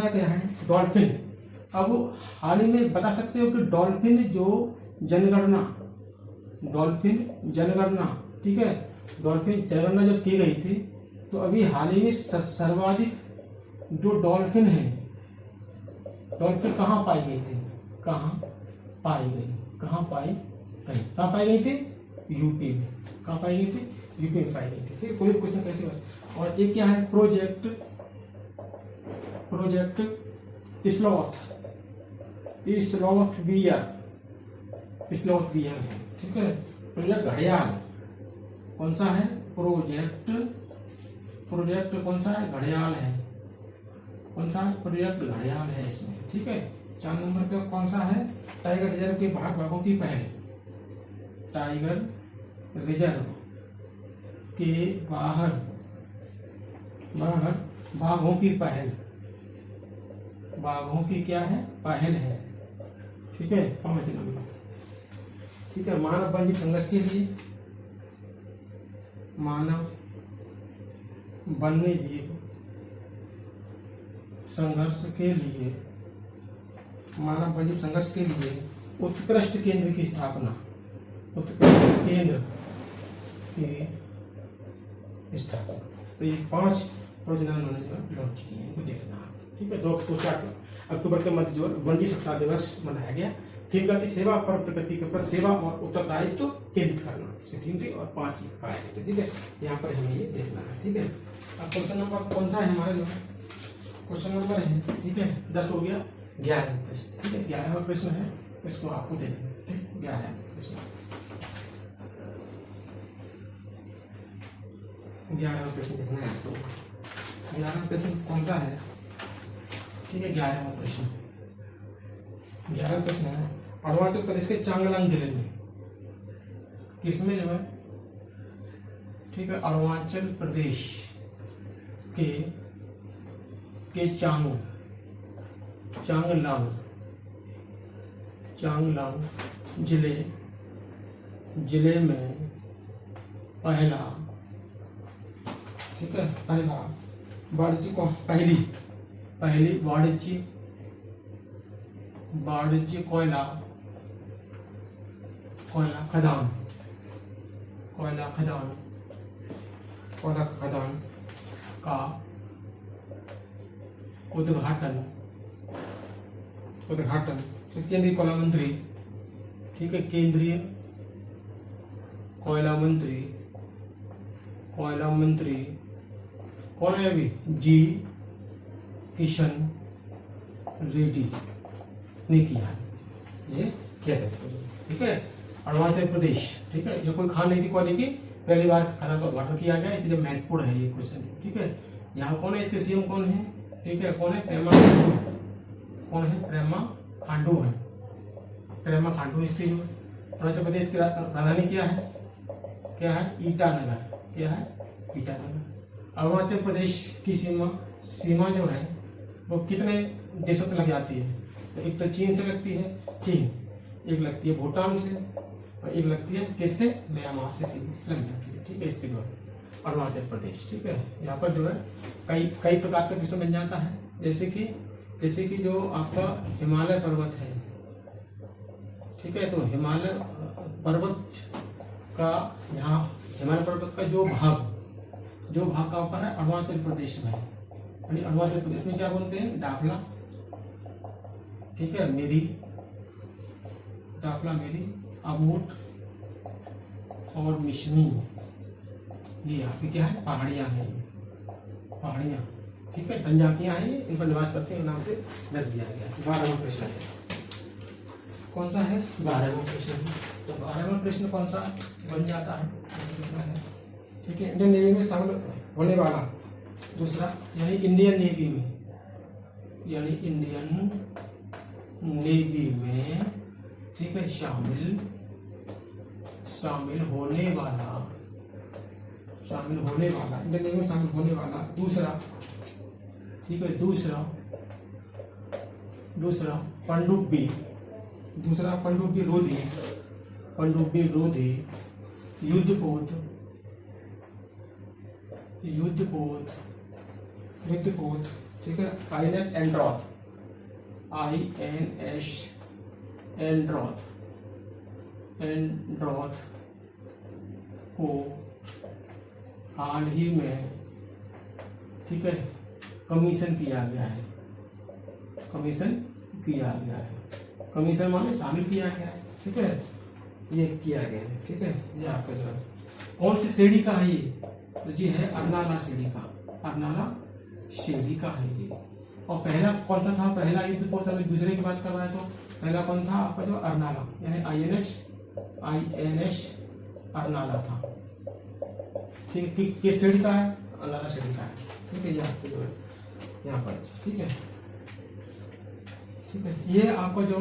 क्या है? डॉल्फिन। अब हाल ही में बता सकते हो कि डॉल्फिन जनगणना, ठीक है। डॉल्फिन जनगणना जब की गई थी तो अभी हाल ही में सर्वाधिक जो डॉल्फिन कहाँ पाई गई थी? कहाँ पाई गई थी? यूपी में। कहाँ पाई गई थी? यूपी में पाई गई थी, ठीक है। कोई क्वेश्चन कैसे हो। और एक क्या है? प्रोजेक्ट स्लॉथ बियर, ठीक है। प्रोजेक्ट घड़ियाल कौन सा है? प्रोजेक्ट कौन सा है? घड़ियाल है। कौन सा है? प्रोजेक्ट घड़ियाल है इसमें, ठीक है। 4 नंबर पे कौन सा है? टाइगर रिजर्व के बाघों की पहल। टाइगर रिजर्व के बाहर बाघों की पहल। बाघों की क्या है? पहल है, ठीक है। 5 नंबर, ठीक है। मानव वन्यजीव संघर्ष के लिए, मानव वन्यजीव संघर्ष के लिए उत्कृष्ट केंद्र की स्थापना। तो ये 5 योजना उन्होंने लॉन्च की है, देखना, ठीक है। 2 अक्टूबर के मध्य जो वन्यजीव सप्ताह दिवस मनाया गया। थीम का थी सेवा पर प्रकृति के प्रति सेवा और उत्तरदायित्व केंद्रित करना, इसकी थीम थी। और 5 कार्य थे, ठीक है। यहाँ पर हमें ये देखना है, ठीक है। अब क्वेश्चन नंबर कौन सा है हमारा? जो क्वेश्चन नंबर है, ठीक है, 10 हो गया, 11वां प्रश्न, ठीक है, 11वां प्रश्न है, इसको आपको दे देंगे, ठीक, 11वां प्रश्न, 11वां प्रश्न देखना है आपको। 11वां प्रश्न कौन सा है, ठीक है, 11वां प्रश्न, 11वां प्रश्न है अरुणाचल प्रदेश के चांगलांग जिले में, किसमें जो है, ठीक है, अरुणाचल प्रदेश के चांगलांग जिले में पहला, ठीक है, पहली वाणिज्य कोयला खदान का उद्घाटन केंद्रीय कोयला मंत्री, ठीक है, केंद्रीय कोयला मंत्री कौन है अभी, जी किशन रेड्डी ने किया, ये क्या कहते हैं, ठीक है, अरुणाचल प्रदेश, ठीक है, ये कोई खान नहीं थी कोयले की, पहली बार खदान का उद्घाटन किया गया, इसलिए महत्वपूर्ण है ये क्वेश्चन, ठीक है। यहाँ कौन है, इसके सीएम कौन है, ठीक है, कौन है, प्रेमा खांडू इसकी जो अरुणाचल प्रदेश की राजधानी क्या है, ईटानगर। अरुणाचल प्रदेश की सीमा जो है वो कितने देशों से लग जाती है, तो एक तो चीन से लगती है, एक लगती है भूटान से, और एक लगती है किससे, म्यांमार से सीधी लग जाती है, ठीक है, इसके जो है अरुणाचल प्रदेश, ठीक है। यहाँ पर जो है कई प्रकार का किस्म बन जाता है, जैसे कि जो आपका हिमालय पर्वत है, ठीक है, तो हिमालय पर्वत का जो भाग कहाँ पर है, अरुणाचल प्रदेश में, यानी अरुणाचल प्रदेश में क्या बोलते हैं, डाफला, ठीक है, मेरी, अबूट और मिशमी, ये आपकी क्या है, पहाड़ियां हैं, ठीक है, जनजातियां हैं, इन पर निवास करते हैं, नाम से रख दिया गया। 12वां प्रश्न है, कौन सा है, 12वां प्रश्न, तो 12वां प्रश्न कौन सा बन जाता है, ठीक है, इंडियन नेवी में शामिल होने वाला दूसरा, यानी इंडियन नेवी में, ठीक है, शामिल होने वाला इंडियन नेवी में शामिल होने वाला दूसरा, ठीक है, दूसरा पनडुब्बी रोधी युद्धपोत, ठीक है, INS एंड्रॉथ को हाल ही में, ठीक है, कमीशन किया गया है, कमीशन माने शामिल किया गया है, ठीक है, ये किया गया है, ठीक है, ये आपका जो है कौन सी श्रेणी का है ये, तो ये है अर्नाला श्रेणी का है ये। और पहला कौन सा था, पहला युद्धपोत, अगर दूसरे की बात कर रहा है तो पहला कौन था आपका, जो अर्नाला, यानी INS अर्नाला था, ठीक है, किस श्रेणी का है, अर्नाला श्रेणी का है, ठीक है, ये आपको जो है यहाँ पर, ठीक है, ये आपका जो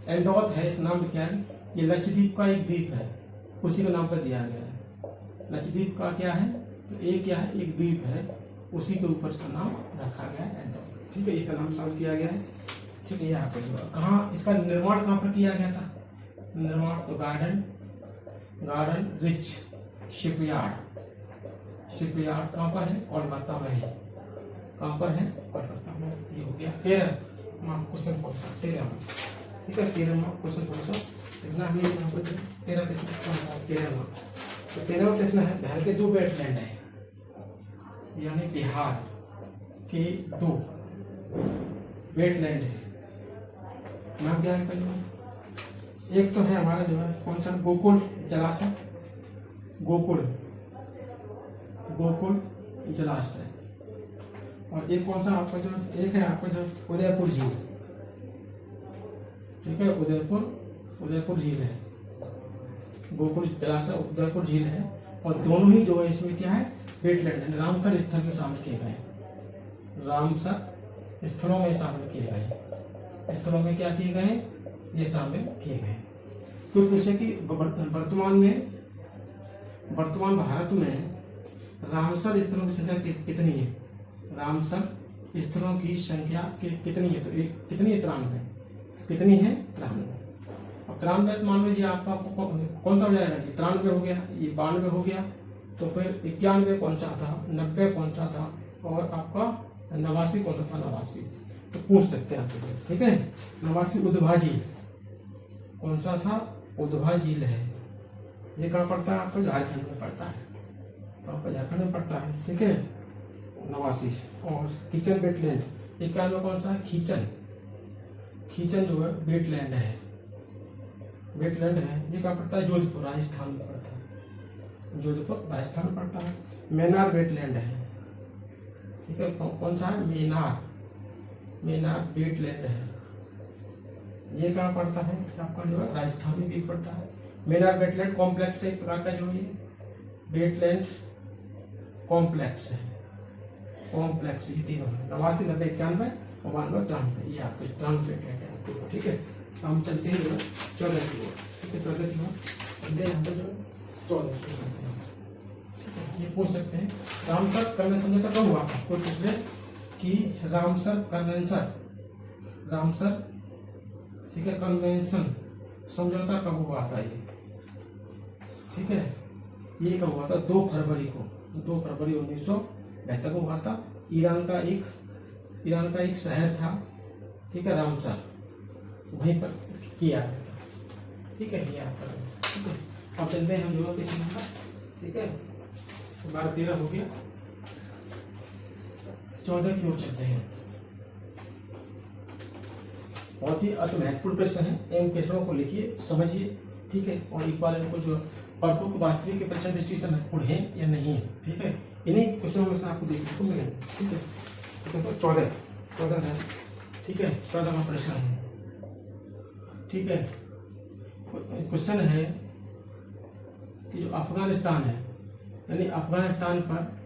एंड्रॉथ है, इस नाम क्या है, ये लक्षद्वीप का एक द्वीप है, उसी के नाम पर दिया गया है, लक्षद्वीप का क्या है, तो एक क्या है, एक द्वीप है, उसी के ऊपर इसका नाम रखा गया है एंड्रॉथ, ठीक है, इसका नाम शामिल किया गया है, ठीक है। यहाँ पर कहाँ इसका निर्माण कहाँ पर किया गया था, निर्माण तो गार्डन रिच शिपयार्ड कहाँ पर है, कोलकाता में है, कहाँ पर है, कोलकाता में। ये हो गया 13वां क्वेश्चन, 13वां, ठीक है, 13वां क्वेश्चन, इतना हमने यहाँ पर 13 प्रश्न, 13वां, तो 13वां प्रश्न है, बिहार के 2 वेटलैंड है, यानी बिहार के 2 वेटलैंड है, नाम क्या है पहले, एक तो है हमारा जो है कौन सा, गोकुल जलाशय, गोकुल जलाशय, और एक कौन सा आपका जो एक है आपका जो उदयपुर झील, ठीक है, उदयपुर झील है, गोकुल जलाशय उदयपुर झील है। और दोनों ही जो है इसमें क्या है, वेटलैंड है, रामसर स्थल में शामिल किए गए हैं, रामसर स्थलों में शामिल किए गए हैं, स्थलों में क्या किए गए हैं, ये शामिल किए गए हैं। तो पूछे कि वर्तमान भारत में रामसर स्थलों की संख्या कितनी है, रामसर स्थलों की संख्या कितनी है, तो कितनी है, 93, कितनी है, 93। अब 93 मान लीजिए आपका कौन सा हो जाएगा, 93 हो गया, ये 92 हो गया, तो फिर 91 कौन सा था, 90 कौन सा था, और आपका 89 कौन सा था, 89 तो पूछ सकते हैं आपके, ठीक है। 89 उद्भा झील कौन सा था, उद्भा झील है, ये कहाँ पड़ता है, आपको झारखंड में पड़ता है, आपका झारखंड में पड़ता है, ठीक है, 89। और किचन वेटलैंड 91 कौन सा है, खींचन जो है वेटलैंड है, ये कहाँ पड़ता है, जोधपुर राजस्थान में पड़ता है, जोधपुर राजस्थान में पड़ता है। मेनार वेटलैंड है, ठीक है, कौन सा है, मेनार वेटलैंड है, ये कहाँ पड़ता है, आपका जो है राजस्थान में भी पड़ता है। मेनार वेटलैंड कॉम्प्लेक्स है एक प्रकार का, जो ये वेटलैंड कॉम्प्लेक्स है, ये तीनों 89, 90, 91 और 92, 93, ये आपको 93 वेटलैंड है आपको, ठीक है। हम चलते हैं जो 14 की ओर, ठीक है, 14 की ओर यहाँ पर जो 14 की ओर, ठीक है, ये पूछ सकते हैं रामसर कन्वेंशन समझौता कब हुआ, कोई पूछ ले कि रामसर कन्वेंशन, ठीक है, कन्वेंशन समझौता कब हुआ था, ये ठीक है, ये कब हुआ था, 2 फरवरी 1972 को हुआ था। ईरान का एक शहर था, ठीक है, रामसर, वहीं पर किया गया था, ठीक है, ये आपका, ठीक है। अब चलते हैं हम जो किस नंबर, ठीक है, 12, 13 हो गया, 14 की ओर चलते हैं। बहुत ही अति महत्वपूर्ण प्रश्न है, इन प्रश्नों को लिखिए, समझिए, ठीक है, और एक बार इनको जो परखो को वास्तविक के परीक्षा दृष्टि से महत्वपूर्ण है या नहीं है, ठीक है, इन्हीं क्वेश्चनों में से आपको देखने को मिलेगा, ठीक है। तो 14 है, ठीक है, 14वां प्रश्न है, ठीक है। क्वेश्चन है कि जो अफगानिस्तान है, यानी अफगानिस्तान पर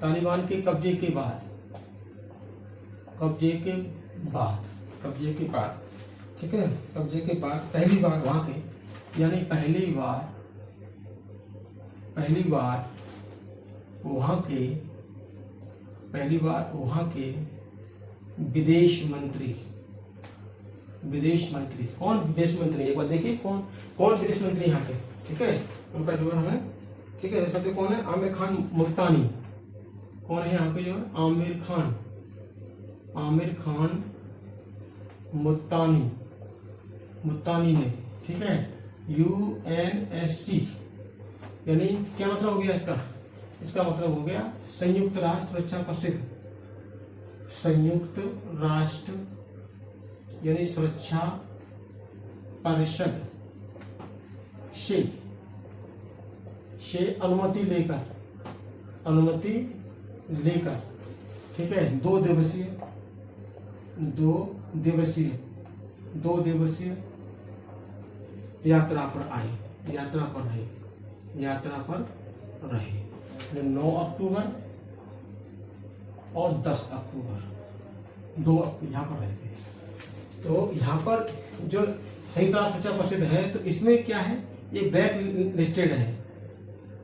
तालिबान के कब्जे के बाद, ठीक है, कब्जे के बाद पहली बार वहां के, यानी पहली बार वहां के विदेश मंत्री, कौन विदेश मंत्री, एक बार देखिए कौन विदेश मंत्री यहाँ के, ठीक है, उनका जो है हमें, ठीक है, विदेश मंत्री कौन है, आमिर खान मुल्तानी, कौन है यहाँ पे जो है, आमिर खान मुल्तानी ने, ठीक है, UNSC, यानी क्या मतलब हो गया इसका मतलब हो गया संयुक्त राष्ट्र यानी सुरक्षा परिषद से अनुमति लेकर, ठीक है, 2 दिवसीय यात्रा पर रहे 9 अक्टूबर और 10 अक्टूबर, 2 यहाँ पर रहे थे। तो यहाँ पर जो संयुक्त राष्ट्र सुरक्षा परिषद है, तो इसमें क्या है, ये ब्लैक लिस्टेड है,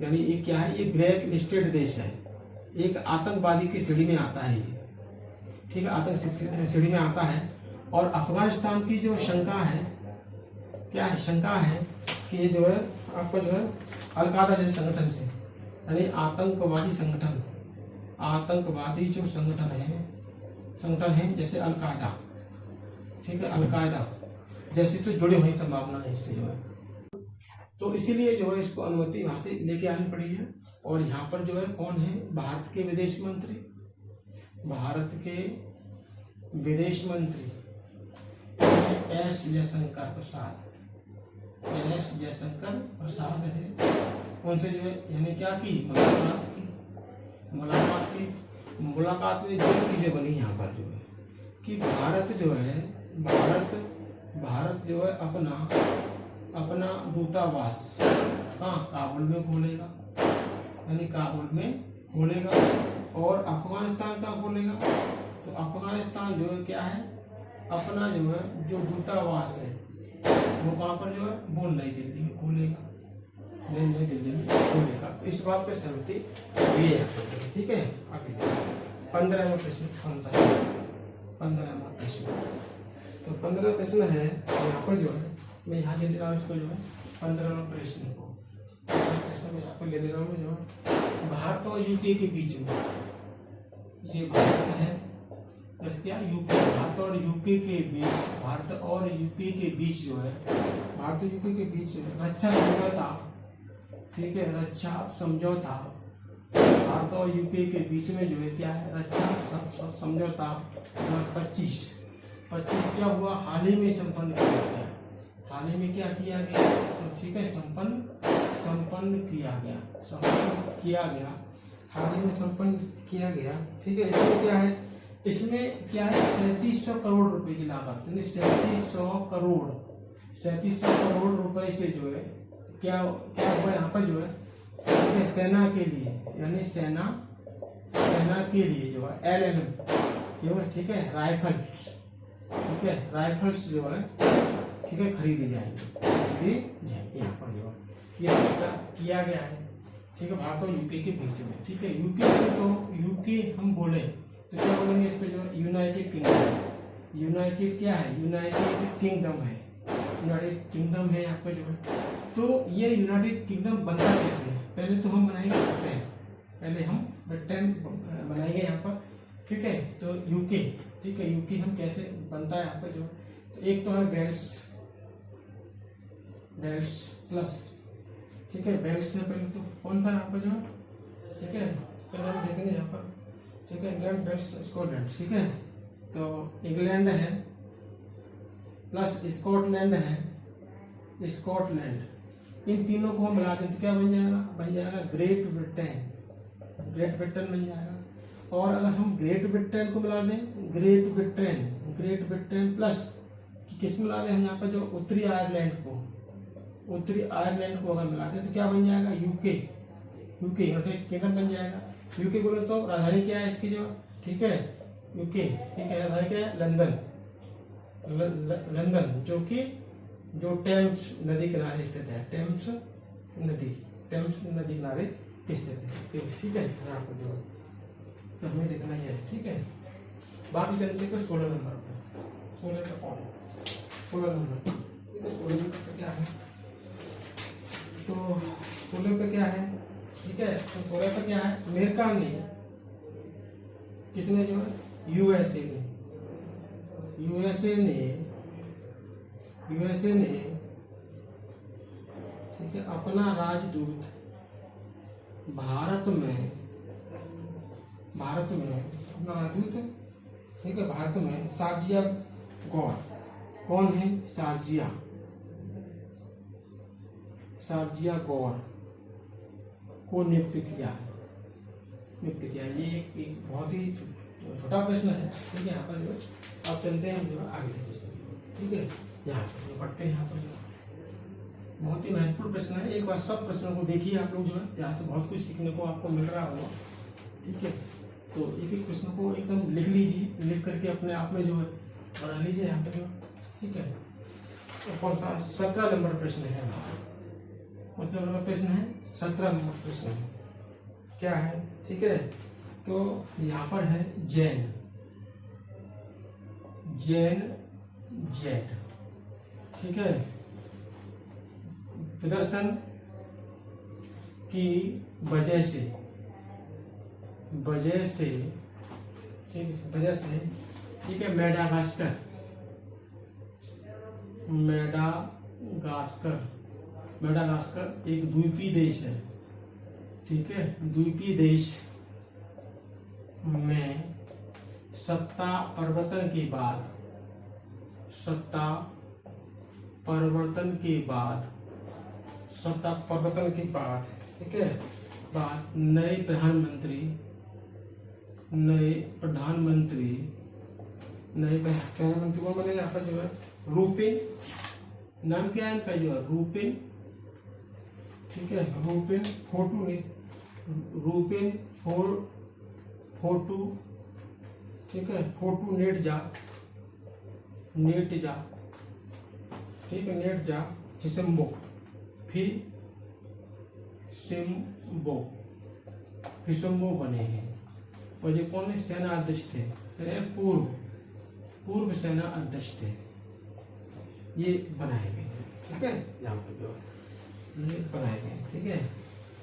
यानी ये क्या है, ये ब्लैक लिस्टेड देश है, एक आतंकवादी की श्रेणी में आता है ये, ठीक है, आतंक श्रेणी में आता है। और अफगानिस्तान की जो शंका है, क्या है, शंका है कि ये जो है आपका जो है अलकायदा जैसे संगठन से, यानी आतंकवादी जो संगठन है जैसे अलकायदा, ठीक है, अलकायदा जैसे से जुड़े होने की संभावना है इससे जो है, तो इसीलिए जो है इसको अनुमति वहां से लेके आनी पड़ी है। और यहाँ पर जो है कौन है, भारत के विदेश मंत्री एस जयशंकर प्रसाद है, उनसे जो है यानी क्या की, मुलाकात में दो चीजें बनी यहाँ पर जो है कि भारत जो है अपना दूतावास कहाँ, काबुल में खोलेगा, यानी काबुल में खोलेगा। और अफगानिस्तान का खोलेगा, तो अफगानिस्तान जो है क्या है, अपना जो है जो दूतावास है वो कहाँ पर जो है, वो नई दिल्ली में खोलेगा, नई दिल्ली में खोलेगा। तो इस बात पे सहमति ये है, ठीक है। आगे 15वां प्रश्न कौन सा है, 15वां प्रश्न। तो 15वां प्रश्न है यहाँ पर जो है, मैं यहाँ ले ले रहा हूँ इसको जो है 15वां प्रश्न को, प्रश्न में यहाँ पर ले ले रहा हूँ जो है भारत और यूके के बीच में, ये भारत है जैसे क्या यूके, भारत और यूके के बीच, भारत और यूके के बीच जो है, भारत और यूके के बीच रक्षा समझौता, ठीक है, रक्षा समझौता भारत और यूके के बीच में जो है क्या है, रक्षा समझौता 25 क्या हुआ, हाल ही में संपन्न किया गया, हाल ही में क्या किया गया, तो ठीक है संपन्न किया गया, हाल ही में संपन्न किया गया, ठीक है। इसमें क्या है 3700 करोड़ रुपए की लागत, यानी 3700 करोड़ रुपए से जो है क्या हुआ यहाँ पर जो है सेना के लिए, यानी सेना के लिए जो है LNM जो है, ठीक है, राइफल्स जो है, ठीक है, खरीदी जाएंगी यहाँ पर जो है ये किया गया है, ठीक है, भारत और यूके के बीच में, ठीक है। यूके हम बोले तो क्या बोलेंगे इस पे जो है यूनाइटेड किंगडम है यहाँ पे जो है। तो ये यूनाइटेड किंगडम बनता कैसे है, पहले तो हम बनाएंगे ब्रिटेन बनाएंगे यहाँ पर, ठीक है। तो यूके, ठीक है, यूके हम कैसे बनता है यहाँ पर जो, तो एक तो है वेल्स प्लस, ठीक है, वेल्स है पहले तो कौन सा यहाँ पर जो, ठीक है, पहले हम देखेंगे यहाँ पर, ठीक है, इंग्लैंड, वेल्स, स्कॉटलैंड, ठीक है। तो इंग्लैंड है प्लस स्कॉटलैंड, इन तीनों को हम मिला दें तो क्या बन जाएगा ग्रेट ब्रिटेन बन जाएगा। और अगर हम ग्रेट ब्रिटेन को मिला दें, ग्रेट ब्रिटेन प्लस किस मिला दें हम यहाँ पर जो उत्तरी आयरलैंड को अगर मिला दें तो क्या बन जाएगा यूके किंगडम बन जाएगा। यूके बोले तो राजधानी क्या है इसकी जो, ठीक है, यूके, ठीक है, राजधानी क्या है लंदन, जो टेम्स नदी किनारे स्थित है, टेम्स नदी किनारे स्थित है, ठीक है। यहाँ पर जो तो हमें देखना ही है, ठीक है। बाकी चलते को 16 नंबर पे, 16 का कौन है, 16 नंबर, ठीक है। 16 नंबर पे क्या है, तो 16 पे क्या है, ठीक है। तो 16 पे क्या है, अमेरिका ने, किसने जो है यूएसए ने, ठीक है, अपना राजदूत भारत में अपना राजदूत, ठीक है, भारत में शारजिया गौर, कौन है शारजिया गौर को नियुक्त किया। ये एक बहुत ही छोटा प्रश्न है, ठीक है। यहाँ पर जो आप चलते हैं जो आगे के प्रश्न, ठीक है, यहाँ पर जो पढ़ते हैं, यहाँ पर जो बहुत ही महत्वपूर्ण प्रश्न है। एक बार सब प्रश्नों को देखिए आप लोग जो है, यहाँ से बहुत कुछ सीखने को आपको मिल रहा होगा, ठीक है। तो एक प्रश्न को एकदम लिख लीजिए, लिख करके अपने आप में जो है बना लीजिए यहाँ पर जो, ठीक है। तो कौन सा 17 नंबर प्रश्न है, कौन सा नंबर प्रश्न है, 17 नंबर प्रश्न है, क्या है, ठीक है। तो यहाँ पर है जैन जेट, ठीक है, प्रदर्शन की वजह से, ठीक है, मेडागास्कर एक द्वीपीय देश है, ठीक है। द्वीपीय देश में सत्ता परिवर्तन के बाद ठीक है। बात नए प्रधानमंत्री कौन बनेगा आपका जो है रूपिन, नाम क्या है इनका जो है रूपिन, ठीक है, रूपिन फोटू, ठीक है, फोटू नेटजा, ठीक है, नेटजा फिसम्बो बने हैं। और ये कौन है? सेना अध्यक्ष थे, पूर्व सेना अध्यक्ष थे, ये बनाए गए हैं, ठीक है, यहाँ पे जो ये बनाए गए, ठीक है।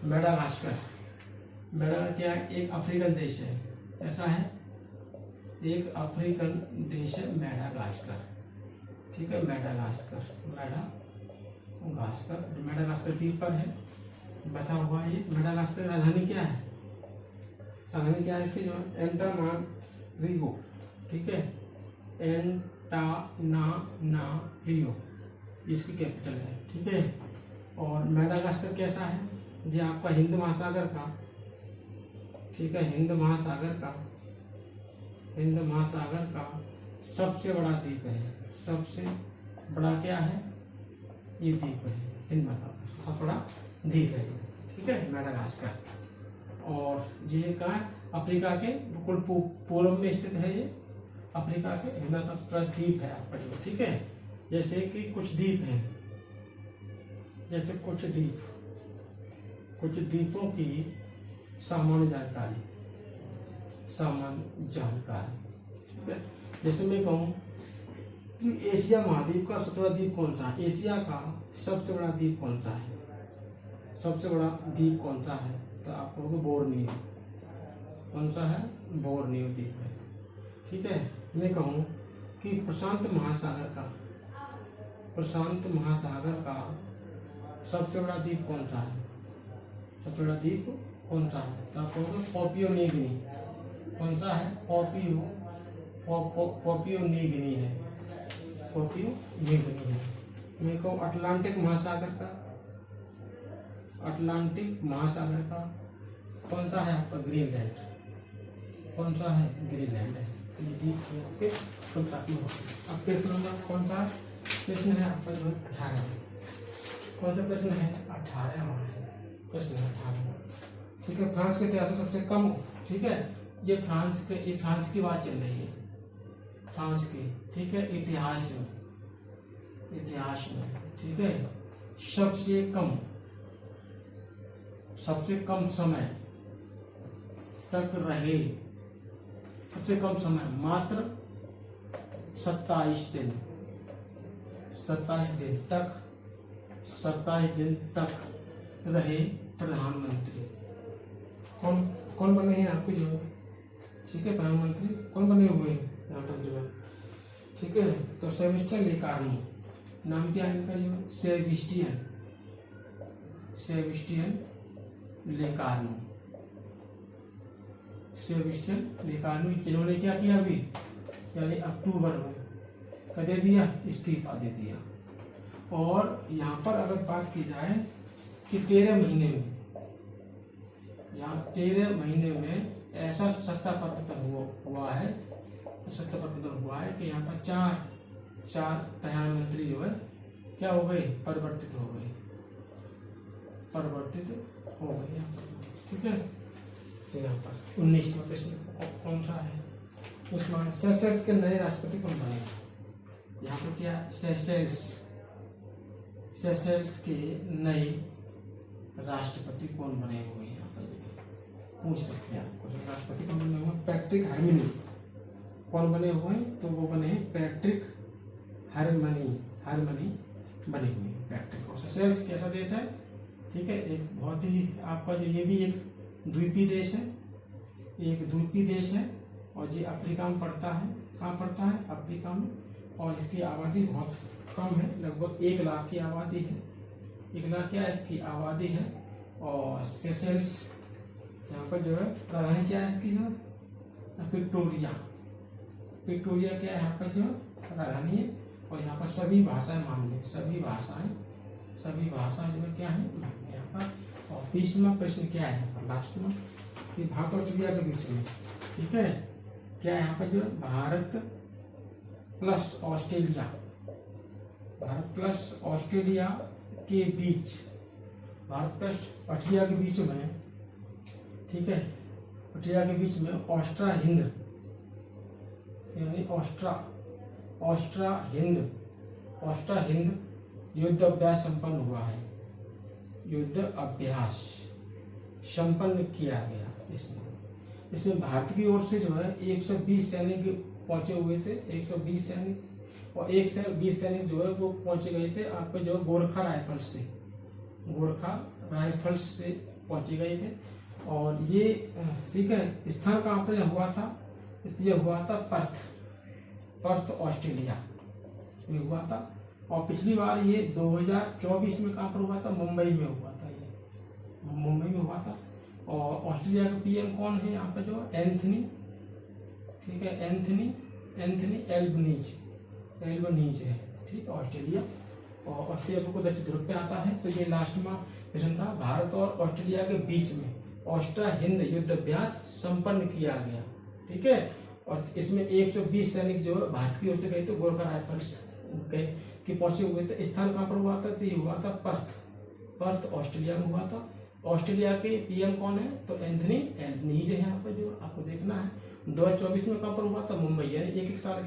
मेडागास्कर क्या है? एक अफ्रीकन देश है, ऐसा है, एक अफ्रीकन देश है मेडागास्कर, ठीक है। मेडागास्कर द्वीप पर है, बसा हुआ है ये। मेडागास्कर राजधानी क्या है? इसकी जो है एंटानारिवो, ठीक है, एंटानारिवो इसकी कैपिटल है, ठीक है। और मेडागास्कर कैसा है? ये आपका हिंद महासागर का, ठीक है, हिंद महासागर का सबसे बड़ा द्वीप है। सबसे बड़ा क्या है? ये द्वीप है, हिंद महासागर सबसे बड़ा द्वीप है, ठीक है, मेडागास्कर। और ये कहाँ है? अफ्रीका के बिल्कुल पूर्व में स्थित है ये, अफ्रीका के हिंद महासागर द्वीप है आपका जो, ठीक है। जैसे कि कुछ द्वीप हैं, जैसे कुछ द्वीपों की सामान्य जानकारी, ठीक है। जैसे मैं कहूँ कि एशिया महाद्वीप का सबसे बड़ा द्वीप कौन सा है? एशिया का सबसे बड़ा द्वीप कौन सा है? तो आप कहोगे बोर्नियो। कौन सा है? बोर्नियो द्वीप है, ठीक है। मैं कहूँ कि प्रशांत महासागर का सबसे बड़ा द्वीप कौन सा है? तो आप कहोगे पापुआ न्यू गिनी। कौन सा है? पापुआ न्यू गिनी है, मैं कहूँ अटलांटिक महासागर का कौन सा है आपका? ग्रीनलैंड। कौन सा है? ग्रीनलैंड है। अब प्रश्न नंबर कौन सा प्रश्न है आपका जो है 18। कौन सा प्रश्न है? 18 प्रश्न है 18, ठीक है। फ्रांस के इतिहास में सबसे कम, ठीक है, ये फ्रांस की बात चल रही है, फ्रांस की, ठीक है, इतिहास में, ठीक है, सबसे कम समय तक रहे, मात्र 27 दिन तक रहे प्रधानमंत्री। कौन बने हैं आपके जो, ठीक है, प्रधानमंत्री कौन बने हुए हैं यहाँ पर जो है, ठीक है। तो सेबेस्टियन लेकार्नो, नाम क्या है इनका जो? सेबेस्टियन लेकार्नो, जिन्होंने क्या किया अभी, यानी अक्टूबर में क्या दे दिया? इस्तीफा दे दिया। और यहाँ पर अगर बात की जाए कि 13 महीने में ऐसा सत्ता परिवर्तन हुआ है कि यहाँ पर चार प्रधानमंत्री जो है क्या हो गए? परिवर्तित हो गए यहाँ पर, ठीक है। तो यहाँ पर 19वां प्रश्न कौन सा है? उस्मान सेशेल्स के नए राष्ट्रपति कौन बने? यहाँ पर क्या? सेशेल्स के नए राष्ट्रपति कौन बने हुए हैं? यहाँ पर पूछ सकते हैं आपको। राष्ट्रपति कौन बने हुए? पैट्रिक हरमिनी। कौन बने हुए हैं? तो वो बने हैं पैट्रिक हरमनी बने हुए हैं, पैट्रिक। और सेशेल्स कैसा देश है? ठीक है, एक बहुत ही आपका जो, ये भी एक द्वीपीय देश है, और ये अफ्रीका में पड़ता है। कहाँ पड़ता है? अफ्रीका में। और इसकी आबादी बहुत कम है, लगभग 1 लाख की आबादी है। 1 लाख क्या है इसकी आबादी है। और सेशेल्स यहाँ पर जो है राजधानी क्या है इसकी जो? विक्टोरिया क्या है यहाँ पर जो राजधानी है। और यहाँ पर सभी भाषाएं मान्य, सभी भाषाएं जो है क्या है मान्य यहाँ पर। और 20वां प्रश्न क्या है लास्ट में कि भारत और ऑस्ट्रेलिया के बीच में, ठीक है, क्या यहाँ पर जो है Bharat plus Australia, Bharat plus Australia के बीच, भारत प्लस ऑस्ट्रेलिया के बीच में, ठीक है, ऑस्ट्रेलिया के बीच में ऑस्ट्रा हिंद यानी ऑस्ट्रा हिंद युद्ध अभ्यास संपन्न हुआ है, युद्ध अभ्यास संपन्न किया गया। इसमें भारत की ओर से जो है 120 सैनिक पहुंचे हुए थे, 120 सैनिक, और 120 सैनिक जो है वो पहुंचे गए थे आपके जो गोरखा राइफल्स से पहुंचे गए थे। और ये ठीक है, स्थान कहाँ पर हुआ था, ये हुआ था पर्थ ऑस्ट्रेलिया में हुआ था। और पिछली बार ये 2024 में कहाँ पर हुआ था, मुंबई में हुआ था, ये मुंबई में हुआ था। और ऑस्ट्रेलिया का पीएम कौन है यहाँ पे जो एंथनी, ठीक है, एंथनी एल्बनीज है, ठीक है, ऑस्ट्रेलिया। और ऑस्ट्रेलिया को दक्षिण ध्रुव पे आता है। तो ये लास्ट में प्रश्न था, भारत और ऑस्ट्रेलिया के बीच में ऑस्ट्रा हिंद युद्ध अभ्यास संपन्न किया गया, ठीक है। और इसमें 120 सैनिक जो भारत की ओर से गए थे, गोरखा राइफल्स के पहुंचे हुए थे। स्थान कहाँ पर हुआ था, तो ये हुआ था पर्थ ऑस्ट्रेलिया में हुआ था। ऑस्ट्रेलिया के पीएम कौन है, तो एंथनी एल्बनीज है यहाँ पर जो आपको देखना है। 2024 में कहाँ पर हुआ था, मुंबई, यानी एक साल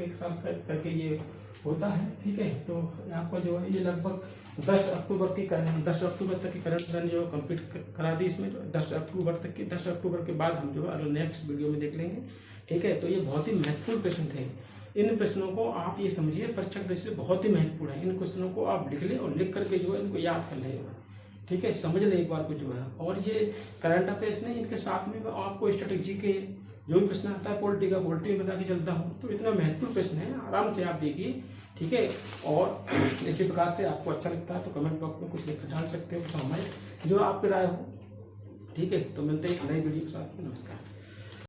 करके ये होता है, ठीक है। तो यहाँ पर जो है ये लगभग 10 अक्टूबर तक की करंट रन जो कंप्लीट करा दी इसमें, 10 अक्टूबर के बाद हम जो है अगले नेक्स्ट वीडियो में देख लेंगे, ठीक है। तो ये बहुत ही महत्वपूर्ण प्रश्न थे। इन प्रश्नों को आप ये समझिए परीक्षा के दृष्टि से बहुत ही महत्वपूर्ण है। इन क्वेश्चनों को आप लिख लें और लिख करके जो है इनको याद कर लें, ठीक है, समझ लें एक बार को जो है। और ये करंट अफेयर्स नहीं, इनके साथ में आपको स्ट्रेटेजी के जो भी प्रश्न आता है पॉलिटी में बता के चलता हूँ। तो इतना महत्वपूर्ण प्रश्न है, आराम से आप देखिए, ठीक है। और इसी प्रकार से आपको अच्छा लगता है तो कमेंट बॉक्स में कुछ लिख डाल सकते हो, कुछ हमारे जो आपकी राय हो, ठीक है। तो मिलते हैं एक नई वीडियो के साथ, नमस्कार।